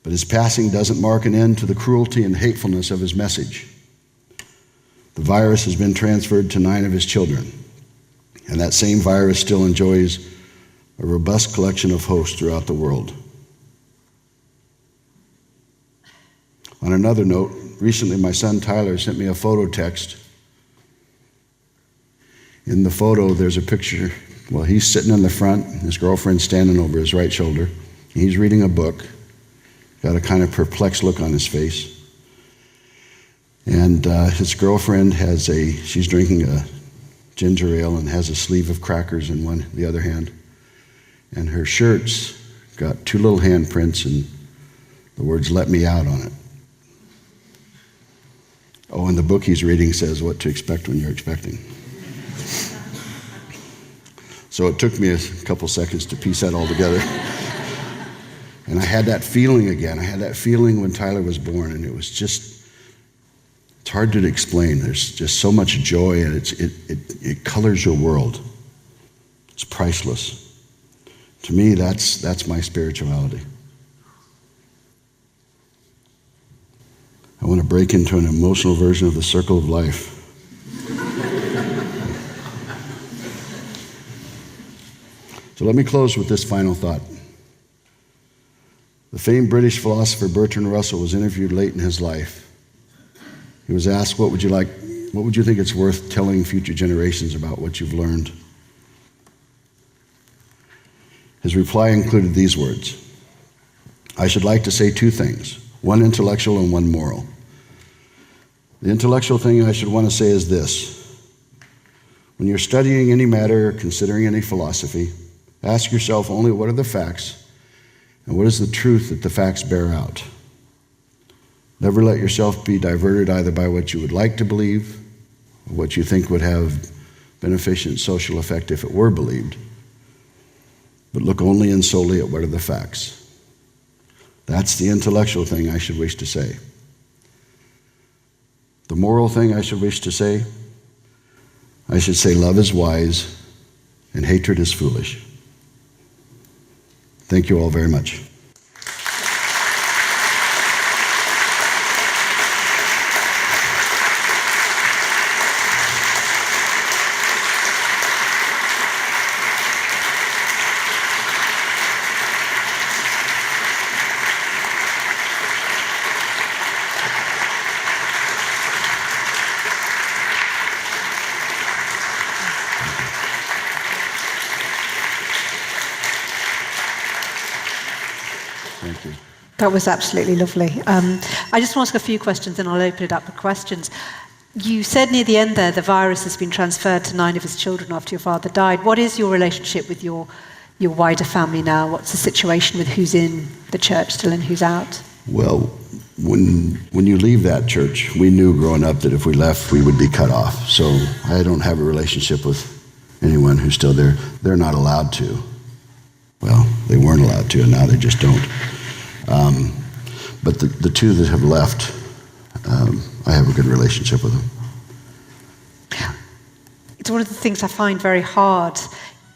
But his passing doesn't mark an end to the cruelty and hatefulness of his message. The virus has been transferred to 9 of his children, and that same virus still enjoys a robust collection of hosts throughout the world. On another note, recently my son Tyler sent me a photo text. In the photo, there's a picture. Well, he's sitting in the front, his girlfriend's standing over his right shoulder. He's reading a book, got a kind of perplexed look on his face. And his girlfriend she's drinking a ginger ale and has a sleeve of crackers in the other hand. And her shirt's got 2 little handprints and the words, "Let me out" on it. Oh, and the book he's reading says what to expect when you're expecting. So it took me a couple seconds to piece that all together. And I had that feeling again. I had that feeling when Tyler was born, and it was just, it's hard to explain. There's just so much joy, and it colors your world. It's priceless. To me, that's my spirituality. I want to break into an emotional version of the circle of life. So let me close with this final thought. The famed British philosopher Bertrand Russell was interviewed late in his life. He was asked, what would you think it's worth telling future generations about what you've learned? His reply included these words: I should like to say two things, one intellectual and one moral. The intellectual thing I should want to say is this: when you're studying any matter or considering any philosophy, ask yourself only what are the facts and what is the truth that the facts bear out. Never let yourself be diverted either by what you would like to believe or what you think would have beneficent social effect if it were believed, but look only and solely at what are the facts. That's the intellectual thing I should wish to say. The moral thing I should wish to say, I should say love is wise and hatred is foolish. Thank you all very much. Thank you. That was absolutely lovely. I just want to ask a few questions and I'll open it up for questions. You said near the end there the virus has been transferred to 9 of his children after your father died. What is your relationship with your wider family now? What's the situation with who's in the church still and who's out? Well, when you leave that church, we knew growing up that if we left, we would be cut off. So I don't have a relationship with anyone who's still there. They're not allowed to. Well, they weren't allowed to, and now they just don't. But the two that have left, I have a good relationship with them. It's one of the things I find very hard,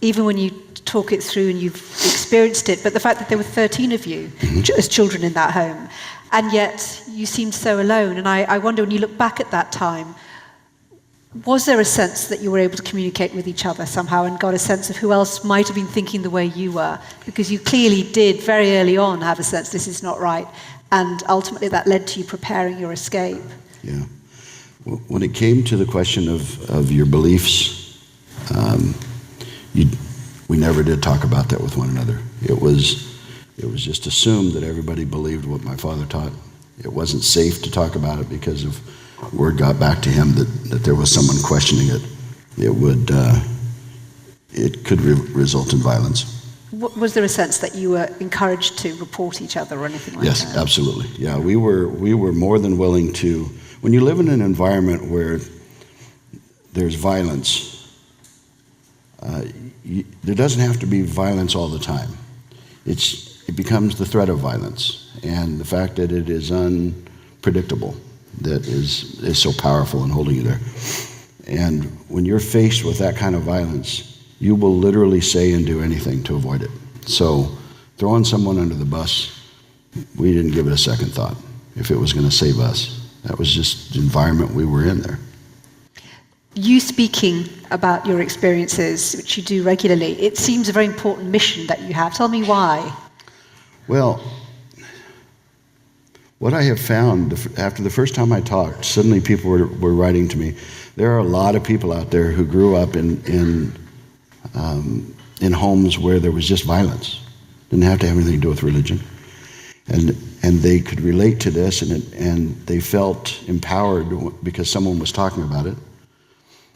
even when you talk it through and you've experienced it, but the fact that there were 13 of you as children in that home, and yet you seemed so alone. And I wonder, when you look back at that time, was there a sense that you were able to communicate with each other somehow and got a sense of who else might have been thinking the way you were? Because you clearly did very early on have a sense this is not right, and ultimately that led to you preparing your escape. Yeah. When it came to the question of your beliefs, we never did talk about that with one another. It was just assumed that everybody believed what my father taught. It wasn't safe to talk about it because of word got back to him that there was someone questioning it. It could result in violence. Was there a sense that you were encouraged to report each other or anything like that? Yes, absolutely. Yeah, we were more than willing to. When you live in an environment where there's violence, there doesn't have to be violence all the time. It becomes the threat of violence, and the fact that it is unpredictable that is so powerful in holding you there. And when you're faced with that kind of violence, you will literally say and do anything to avoid it. So throwing someone under the bus, we didn't give it a second thought if it was going to save us. That was just the environment we were in there. You speaking about your experiences, which you do regularly, it seems a very important mission that you have. Tell me why. Well, what I have found, after the first time I talked, suddenly people were writing to me. There are a lot of people out there who grew up in homes where there was just violence. Didn't have to have anything to do with religion. And they could relate to this, and they felt empowered because someone was talking about it.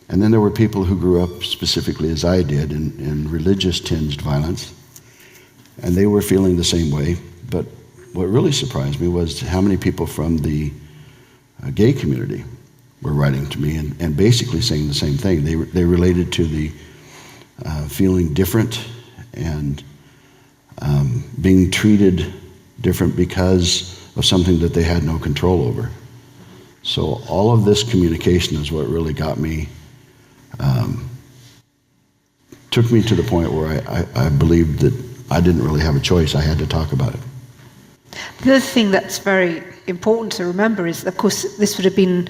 And then there were people who grew up specifically as I did in religious-tinged violence, and they were feeling the same way. But what really surprised me was how many people from the gay community were writing to me and basically saying the same thing. They related to the feeling different and being treated different because of something that they had no control over. So all of this communication is what really got me, took me to the point where I believed that I didn't really have a choice. I had to talk about it. The other thing that's very important to remember is, of course, this would have been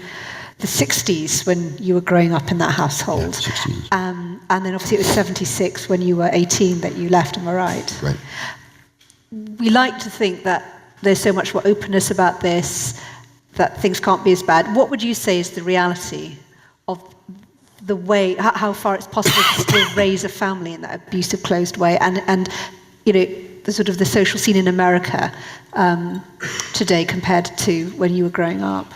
the 60s when you were growing up in that household. Yeah, 60s. And then obviously it was 76 when you were 18 that you left, am I right? Right. we like to think that there's so much more openness about this, that things can't be as bad. What would you say is the reality of the way, how far it's possible to still raise a family in that abusive, closed way, and you know, the sort of the social scene in America today compared to when you were growing up?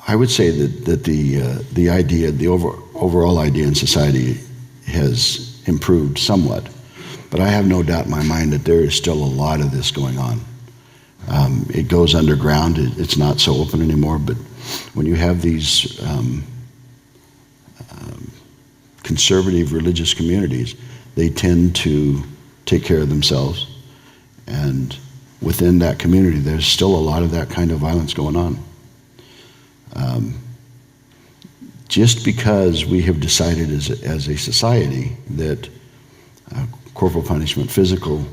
I would say that the idea, the overall idea in society has improved somewhat, but I have no doubt in my mind that there is still a lot of this going on. It goes underground. It's not so open anymore, but when you have these conservative religious communities, they tend to take care of themselves, and within that community there's still a lot of that kind of violence going on. Just because we have decided as a society that corporal punishment, physical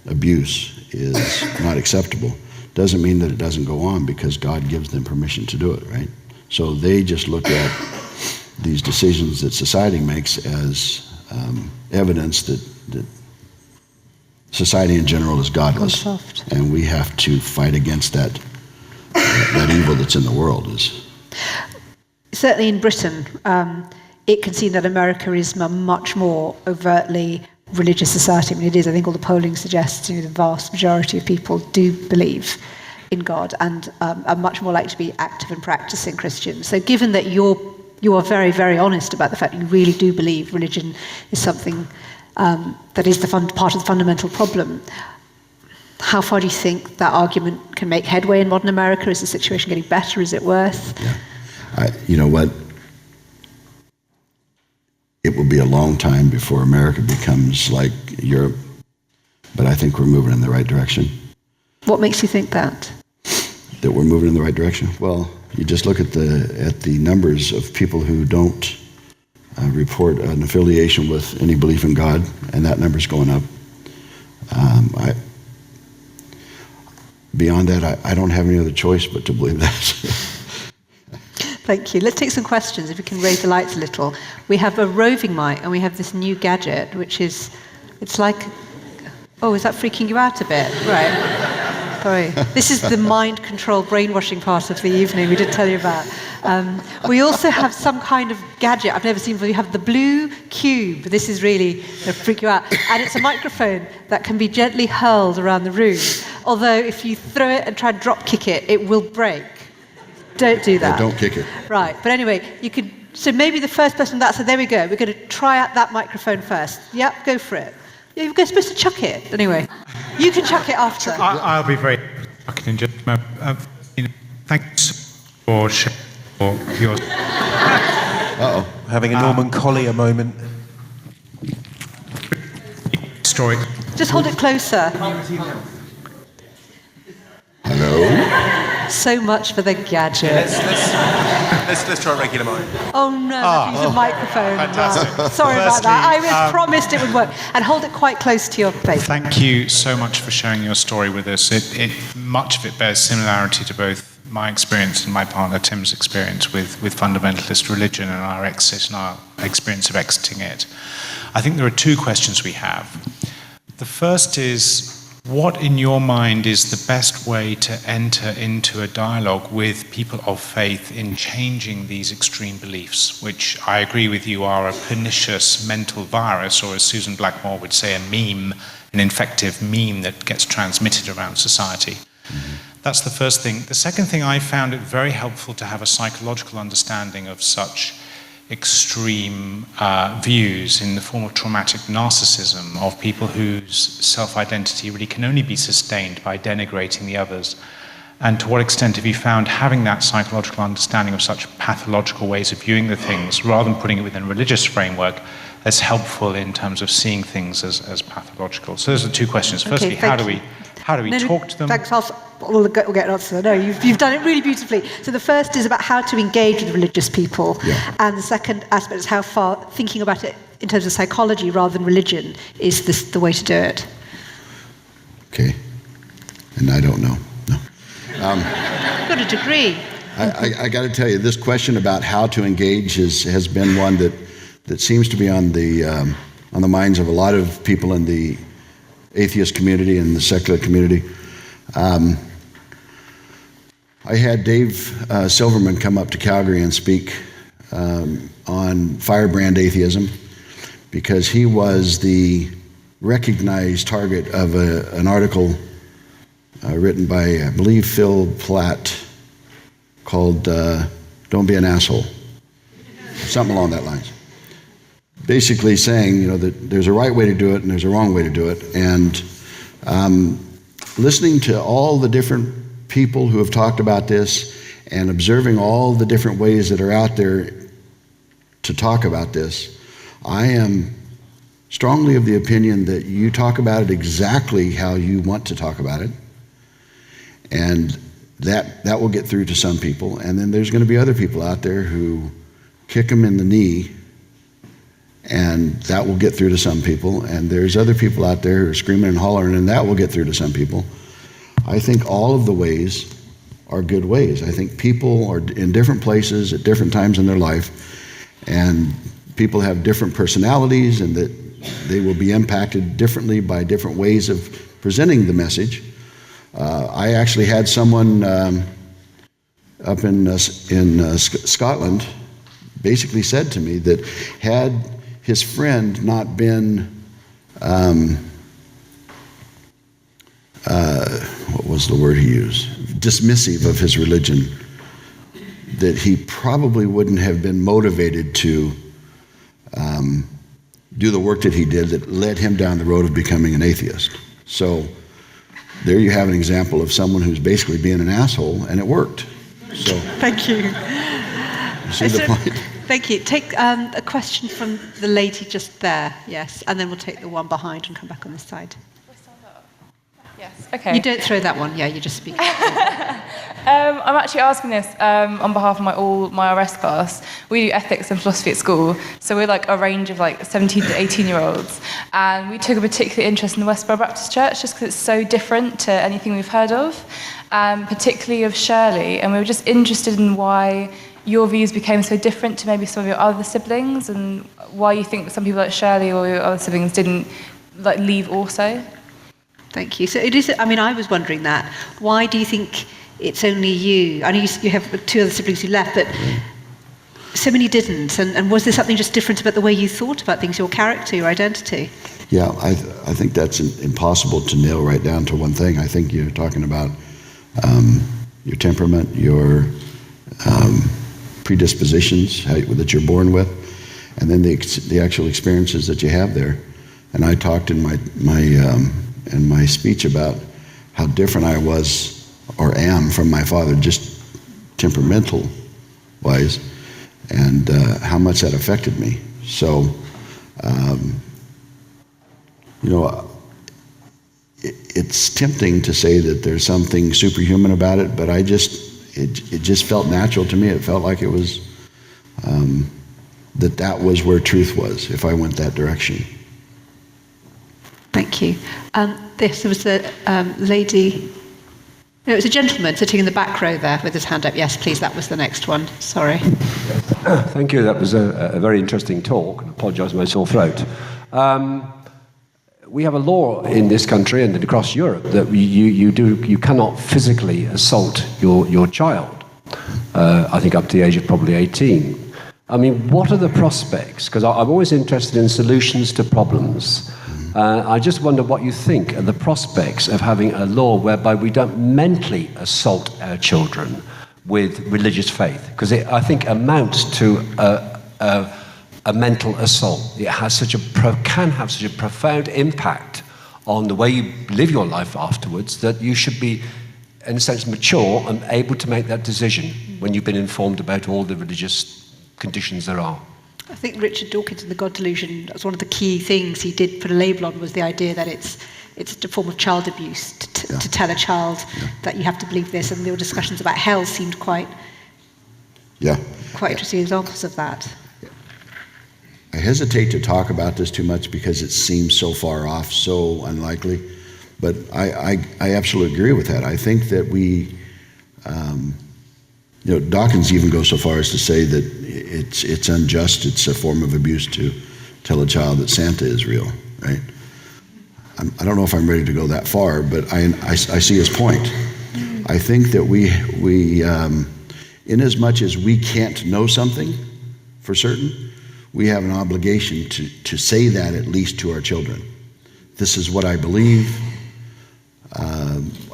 abuse is not acceptable, doesn't mean that it doesn't go on, because God gives them permission to do it, right? So they just look at these decisions that society makes as evidence that society in general is godless, and we have to fight against that evil that's in the world. Certainly in Britain, it can seem that America is a much more overtly religious society. I mean, it is. I think all the polling suggests the vast majority of people do believe in God and are much more likely to be active and practicing Christians. So given that you are very, very honest about the fact that you really do believe religion is something that is part of the fundamental problem, how far do you think that argument can make headway in modern America? Is the situation getting better? Is it worse? Yeah. You know what? It will be a long time before America becomes like Europe, but I think we're moving in the right direction. What makes you think that? That we're moving in the right direction? Well, you just look at the numbers of people who don't report an affiliation with any belief in God, and that number's going up. Beyond that, I don't have any other choice but to believe that. Thank you. Let's take some questions, if we can raise the lights a little. We have a roving mic, and we have this new gadget, which is, it's like, oh, is that freaking you out a bit? Right. Sorry. This is the mind control brainwashing part of the evening we did tell you about. We also have some kind of gadget I've never seen before. You have the blue cube. This is really going to freak you out. And it's a microphone that can be gently hurled around the room. Although if you throw it and try and drop kick it, it will break. Don't do that. Don't kick it. Right. But anyway, you could. So maybe the first person that. So there we go. We're going to try out that microphone first. Yep, go for it. You're supposed to chuck it. Anyway, you can chuck it after. I'll be very fucking in just a moment. Thanks for sharing your. Uh-oh. Having a Norman Collier moment. Story. Just hold it closer. Hello? So much for the gadget. Let's try a regular mic. Oh no, I've used a microphone. Fantastic. Wow. Sorry about that. I was Firstly, promised it would work. And hold it quite close to your face. Thank you so much for sharing your story with us. Much of it bears similarity to both my experience and my partner Tim's experience with fundamentalist religion and our exit and our experience of exiting it. I think there are two questions we have. The first is, what in your mind is the best way to enter into a dialogue with people of faith in changing these extreme beliefs, which I agree with you are a pernicious mental virus, or as Susan Blackmore would say, a meme, an infective meme that gets transmitted around society? Mm-hmm. That's the first thing. The second thing, I found it very helpful to have a psychological understanding of such extreme views in the form of traumatic narcissism, of people whose self-identity really can only be sustained by denigrating the others. And to what extent have you found having that psychological understanding of such pathological ways of viewing the things, rather than putting it within a religious framework, as helpful in terms of seeing things as pathological? So those are two questions. Firstly, how do we talk to them? Thanks, we'll get an answer. No, you've done it really beautifully. So the first is about how to engage with religious people, and the second aspect is how far thinking about it in terms of psychology rather than religion is the way to do it. Okay, and I don't know. No. You've got a degree. I got to tell you, this question about how to engage has been one that seems to be on on the minds of a lot of people in the atheist community and the secular community. I had Dave Silverman come up to Calgary and speak on firebrand atheism, because he was the recognized target of an article written by, I believe, Phil Platt, called Don't Be an Asshole. Something along that lines. Basically saying, that there's a right way to do it and there's a wrong way to do it. And listening to all the different people who have talked about this and observing all the different ways that are out there to talk about this, I am strongly of the opinion that you talk about it exactly how you want to talk about it, and that will get through to some people. And then there's going to be other people out there who kick them in the knee, and that will get through to some people. And there's other people out there who are screaming and hollering, and that will get through to some people. I think all of the ways are good ways. I think people are in different places at different times in their life, and people have different personalities, and that they will be impacted differently by different ways of presenting the message. I actually had someone up in Scotland basically said to me that had his friend not been, what was the word he used? Dismissive of his religion, that he probably wouldn't have been motivated to do the work that he did that led him down the road of becoming an atheist. So there you have an example of someone who's basically being an asshole, and it worked. So Thank you. You see the point? Thank you. Take a question from the lady just there, yes, and then we'll take the one behind and come back on this side. Yes, okay. You don't throw that one, yeah, you just speak. I'm actually asking this on behalf of my RS class. We do ethics and philosophy at school, so we're like a range of like 17 to 18-year-olds, and we took a particular interest in the Westboro Baptist Church just because it's so different to anything we've heard of, particularly of Shirley, and we were just interested in why your views became so different to maybe some of your other siblings, and why you think that some people like Shirley or your other siblings didn't like leave also. Thank you. So it is, I was wondering that. Why do you think it's only you? I know you have two other siblings who left, but so many didn't. And was there something just different about the way you thought about things, your character, your identity? Yeah, I think that's impossible to nail right down to one thing. I think you're talking about your temperament, your predispositions that you're born with, and then the actual experiences that you have there. And I talked in my speech about how different I was or am from my father, just temperamental wise, and how much that affected me. So, it's tempting to say that there's something superhuman about it, but it just felt natural to me. It felt like it was that was where truth was if I went that direction. Thank you. There was a lady, no, it was a gentleman sitting in the back row there with his hand up. Yes, please, that was the next one. Sorry. Thank you. That was a very interesting talk. I apologise for my sore throat. We have a law in this country and across Europe that you cannot physically assault your child. I think up to the age of probably 18. I mean, what are the prospects? Because I'm always interested in solutions to problems. I just wonder what you think are the prospects of having a law whereby we don't mentally assault our children with religious faith, because it, I think, amounts to a mental assault. It has can have such a profound impact on the way you live your life afterwards that you should be, in a sense, mature and able to make that decision when you've been informed about all the religious conditions there are. I think Richard Dawkins in The God Delusion, that's one of the key things he did put a label on, was the idea that it's a form of child abuse to tell a child that you have to believe this, and there were discussions about hell seemed quite interesting examples of that. I hesitate to talk about this too much because it seems so far off, so unlikely, but I absolutely agree with that. I think that we, Dawkins even goes so far as to say that it's unjust, it's a form of abuse to tell a child that Santa is real, right? I don't know if I'm ready to go that far, but I see his point. I think that we in as much as we can't know something for certain, we have an obligation to say that at least to our children. This is what I believe.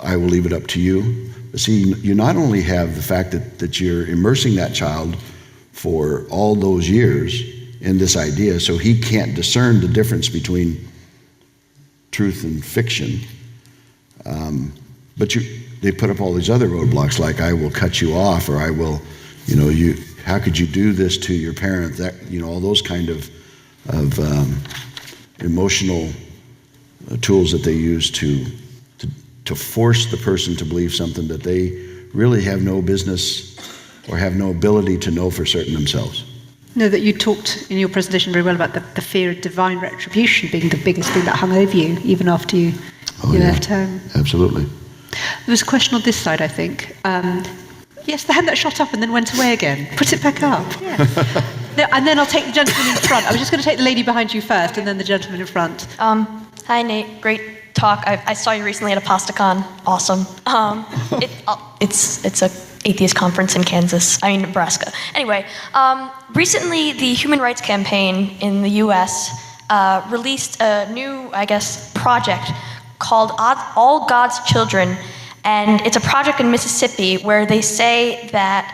I will leave it up to you. But see, you not only have the fact that you're immersing that child for all those years in this idea, so he can't discern the difference between truth and fiction, but they put up all these other roadblocks, like I will cut you off, or I will, how could you do this to your parent? That, all those kind of emotional tools that they use to force the person to believe something that they really have no business or have no ability to know for certain themselves. Know that you talked in your presentation very well about the fear of divine retribution being the biggest thing that hung over you, even after you left home. Absolutely. There was a question on this side, I think. Yes, the hand that shot up and then went away again. Put it back up. Yes. No, and then I'll take the gentleman in front. I was just going to take the lady behind you first, and then the gentleman in front. Hi, Nate. Great talk. I saw you recently at a PastaCon. Awesome. It's a atheist conference in Nebraska. Anyway, recently the Human Rights Campaign in the U.S. Released a new, project called All God's Children, and it's a project in Mississippi where they say that,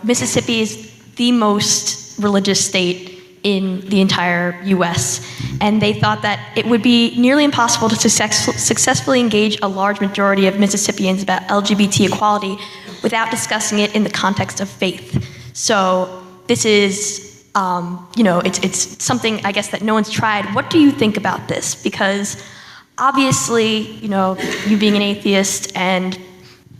Mississippi is the most religious state in the entire U.S., and they thought that it would be nearly impossible to successfully engage a large majority of Mississippians about LGBT equality without discussing it in the context of faith. So this is, it's something, I guess, that no one's tried. What do you think about this? Because obviously, you being an atheist and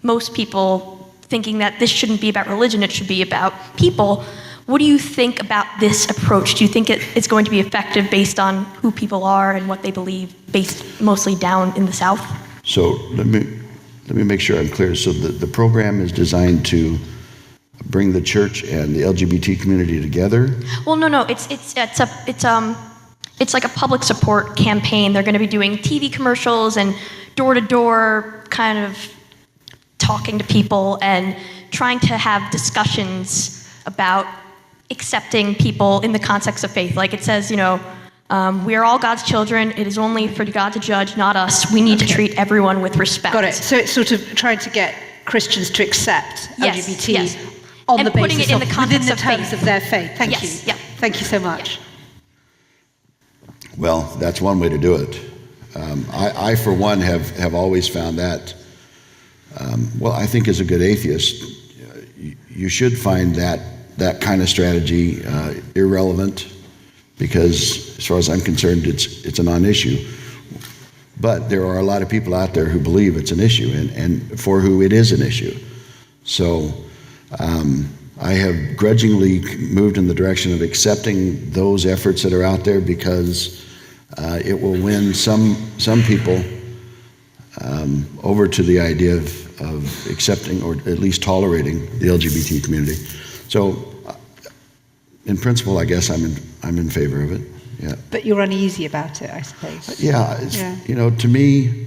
most people thinking that this shouldn't be about religion, it should be about people. What do you think about this approach? Do you think it's going to be effective based on who people are and what they believe, based mostly down in the South? So let me make sure I'm clear. So the program is designed to bring the church and the LGBT community together? Well, no. It's like a public support campaign. They're going to be doing TV commercials and door-to-door kind of talking to people and trying to have discussions about accepting people in the context of faith. Like it says, we are all God's children. It is only for God to judge, not us. We need to treat everyone with respect. Got it. So it's sort of trying to get Christians to accept LGBT on and the putting basis it in the context within the of terms faith. of their faith. Thank you. Yeah. Thank you so much. Well, that's one way to do it. I for one, have always found that, I think as a good atheist, you should find that kind of strategy irrelevant, because as far as I'm concerned, it's a non-issue. But there are a lot of people out there who believe it's an issue and for who it is an issue. So I have grudgingly moved in the direction of accepting those efforts that are out there, because it will win some people over to the idea of accepting or at least tolerating the LGBT community. So in principle, I guess I'm in favor of it. Yeah. But you're uneasy about it, I suppose. Yeah. To me,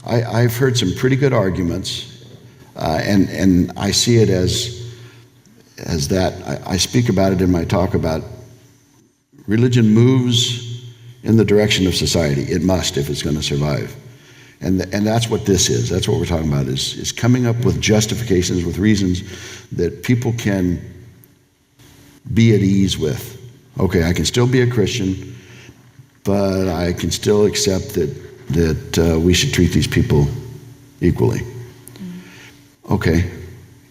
I've heard some pretty good arguments, and I see it as that. I speak about it in my talk about religion moves in the direction of society. It must, if it's going to survive. And that's what this is. That's what we're talking about, is coming up with justifications, with reasons that people can be at ease with. Okay, I can still be a Christian, but I can still accept that we should treat these people equally. Okay,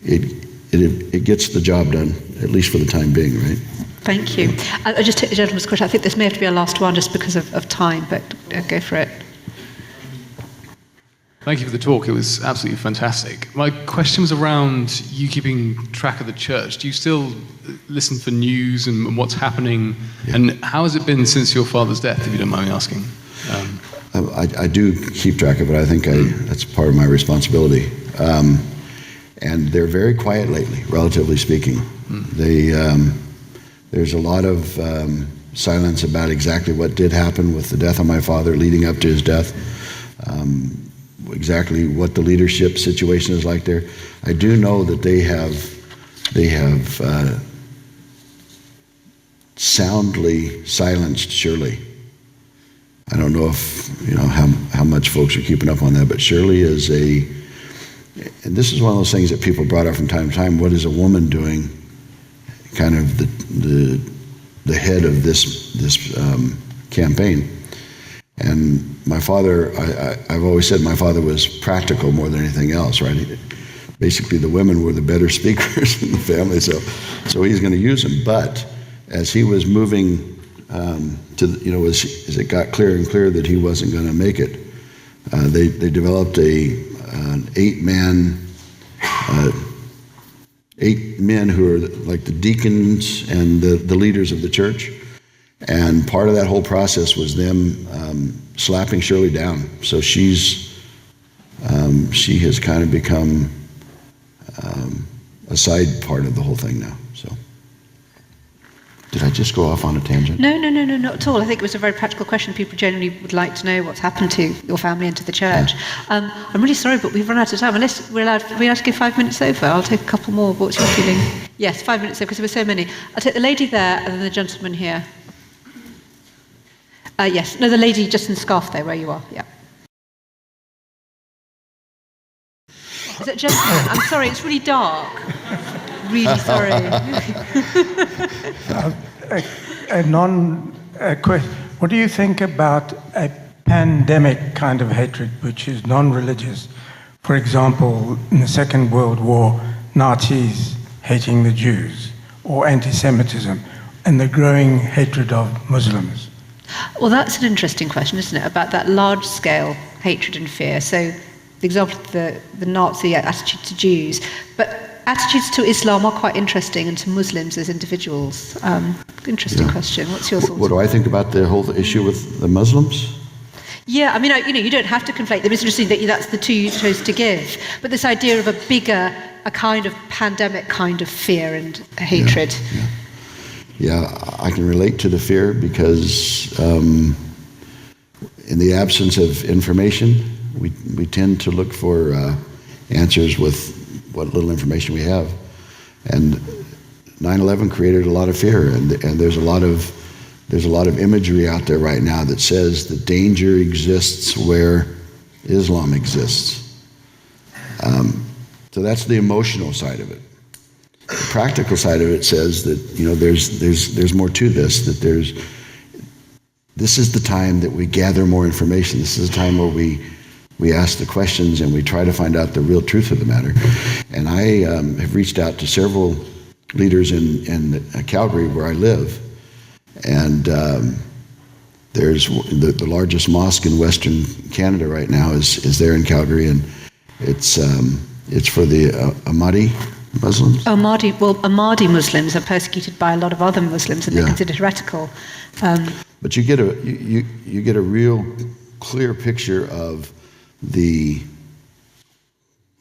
it gets the job done, at least for the time being, right? Thank you. I'll just take the gentleman's question. I think this may have to be our last one just because of time, but go for it. Thank you for the talk. It was absolutely fantastic. My question was around you keeping track of the church. Do you still listen for news and what's happening? Yeah. And how has it been since your father's death, if you don't mind me asking? I do keep track of it. I think that's part of my responsibility. And they're very quiet lately, relatively speaking. There's a lot of silence about exactly what did happen with the death of my father leading up to his death, exactly what the leadership situation is like there. I do know that they have soundly silenced Shirley. I don't know if how much folks are keeping up on that, but Shirley is and this is one of those things that people brought up from time to time. What is a woman doing? Kind of the head of this campaign. And my father, I've always said my father was practical more than anything else, right? Basically, the women were the better speakers in the family, so he's going to use them. But as he was moving as it got clearer and clearer that he wasn't going to make it, they developed an 8 men who are like the deacons and the leaders of the church. And part of that whole process was them slapping Shirley down. So she has kind of become a side part of the whole thing now. So, did I just go off on a tangent? No, not at all. I think it was a very practical question. People generally would like to know what's happened to your family and to the church. I'm really sorry, but we've run out of time. Unless we're allowed to give 5 minutes over. I'll take a couple more. What's your feeling? Yes, 5 minutes over, because there were so many. I'll take the lady there and then the gentleman here. Yes, no, the lady just in the scarf there, where you are. Yeah. Is that gentleman? I'm sorry, it's really dark. Really sorry. What do you think about a pandemic kind of hatred, which is non-religious? For example, in the Second World War, Nazis hating the Jews, or anti-Semitism, and the growing hatred of Muslims? Well, that's an interesting question, isn't it, about that large-scale hatred and fear. So the example of the Nazi attitude to Jews, but attitudes to Islam are quite interesting, and to Muslims as individuals. Interesting question. What's your thoughts? What do I think about the whole issue with the Muslims? Yeah, I mean, you don't have to conflate them. It's interesting that that's the two you chose to give. But this idea of a kind of pandemic kind of fear and hatred. Yeah, I can relate to the fear because in the absence of information, we tend to look for answers with what little information we have. And 9/11 created a lot of fear, and there's a lot of imagery out there right now that says the danger exists where Islam exists. So that's the emotional side of it. The practical side of it says that there's more to this. That this is the time that we gather more information. This is the time where we ask the questions and we try to find out the real truth of the matter. And I have reached out to several leaders in Calgary, where I live, and there's the largest mosque in Western Canada right now is there in Calgary, and it's for the Ahmadi Muslims? Ahmadi Muslims are persecuted by a lot of other Muslims, and they're considered heretical. But you get a real clear picture of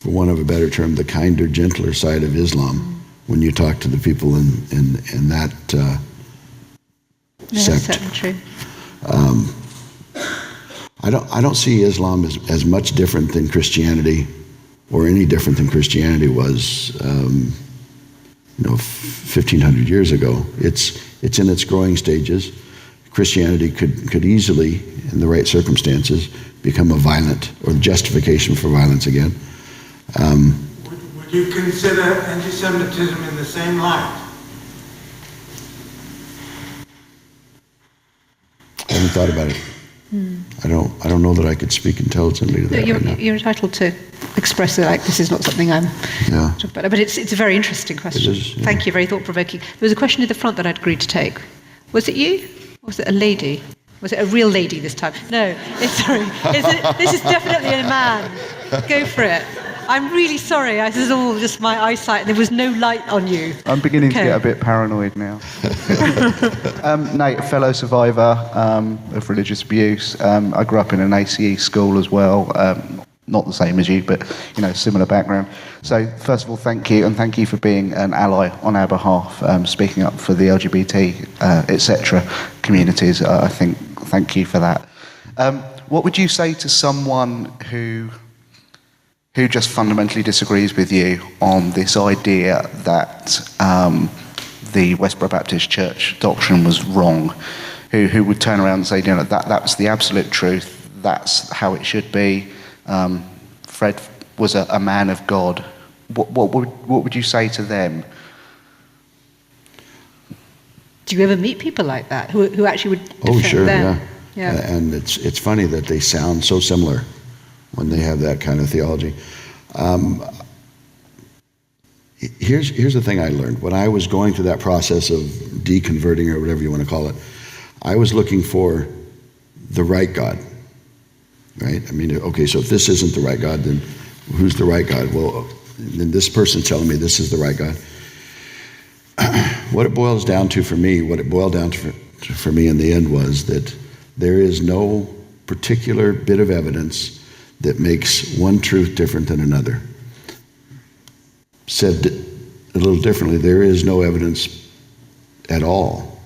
for want of a better term, the kinder, gentler side of Islam when you talk to the people in that sect. That's certainly true. I don't see Islam as much different than Christianity, or any different than Christianity was 1,500 years ago. It's in its growing stages. Christianity could easily, in the right circumstances, become a violent, or justification for violence again. Would you consider anti-Semitism in the same light? I haven't thought about it. I don't know that I could speak intelligently to that right now. You're entitled to express it. Like, this is not something I'm. Yeah. But it's a very interesting question. It is, yeah. Thank you. Very thought-provoking. There was a question at the front that I'd agreed to take. Was it you? Or was it a lady? Was it a real lady this time? No. This is definitely a man. Go for it. I'm really sorry. This is all just my eyesight. There was no light on you. I'm beginning to get a bit paranoid now. Nate, a fellow survivor of religious abuse. I grew up in an ACE school as well. not the same as you, but similar background. So first of all, thank you, and thank you for being an ally on our behalf, speaking up for the LGBT, etc. communities. I think thank you for that. What would you say to someone who just fundamentally disagrees with you on this idea that the Westboro Baptist Church doctrine was wrong, who would turn around and say, that's the absolute truth, that's how it should be, Fred was a man of God. What would you say to them? Do you ever meet people like that who actually would defend Oh, sure, them? yeah. And it's funny that they sound so similar when they have that kind of theology. Here's the thing I learned. When I was going through that process of deconverting, or whatever you want to call it, I was looking for the right God, right? I mean, okay, so if this isn't the right God, then who's the right God? Well, then this person's telling me this is the right God. What it boils down to for me, what it boiled down to for me in the end was that there is no particular bit of evidence that makes one truth different than another. Said a little differently, there is no evidence at all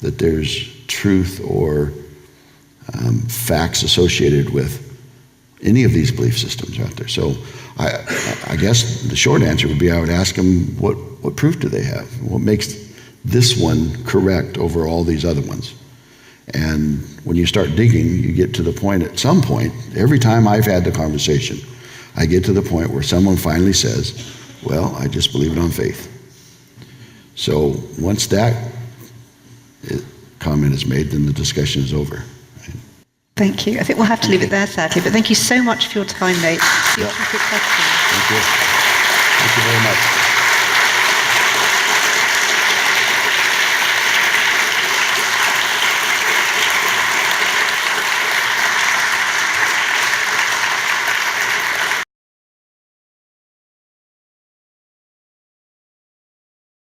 that there's truth or facts associated with any of these belief systems out there. So I guess the short answer would be I would ask them, what proof do they have? What makes this one correct over all these other ones? And when you start digging, you get to the point, at some point, every time I've had the conversation, I get to the point where someone finally says, well, I just believe it on faith. So once that comment is made, then the discussion is over. Thank you. I think we'll have to leave it there, sadly, but thank you so much for your time, Nate. Yeah. Thank you. Thank you very much.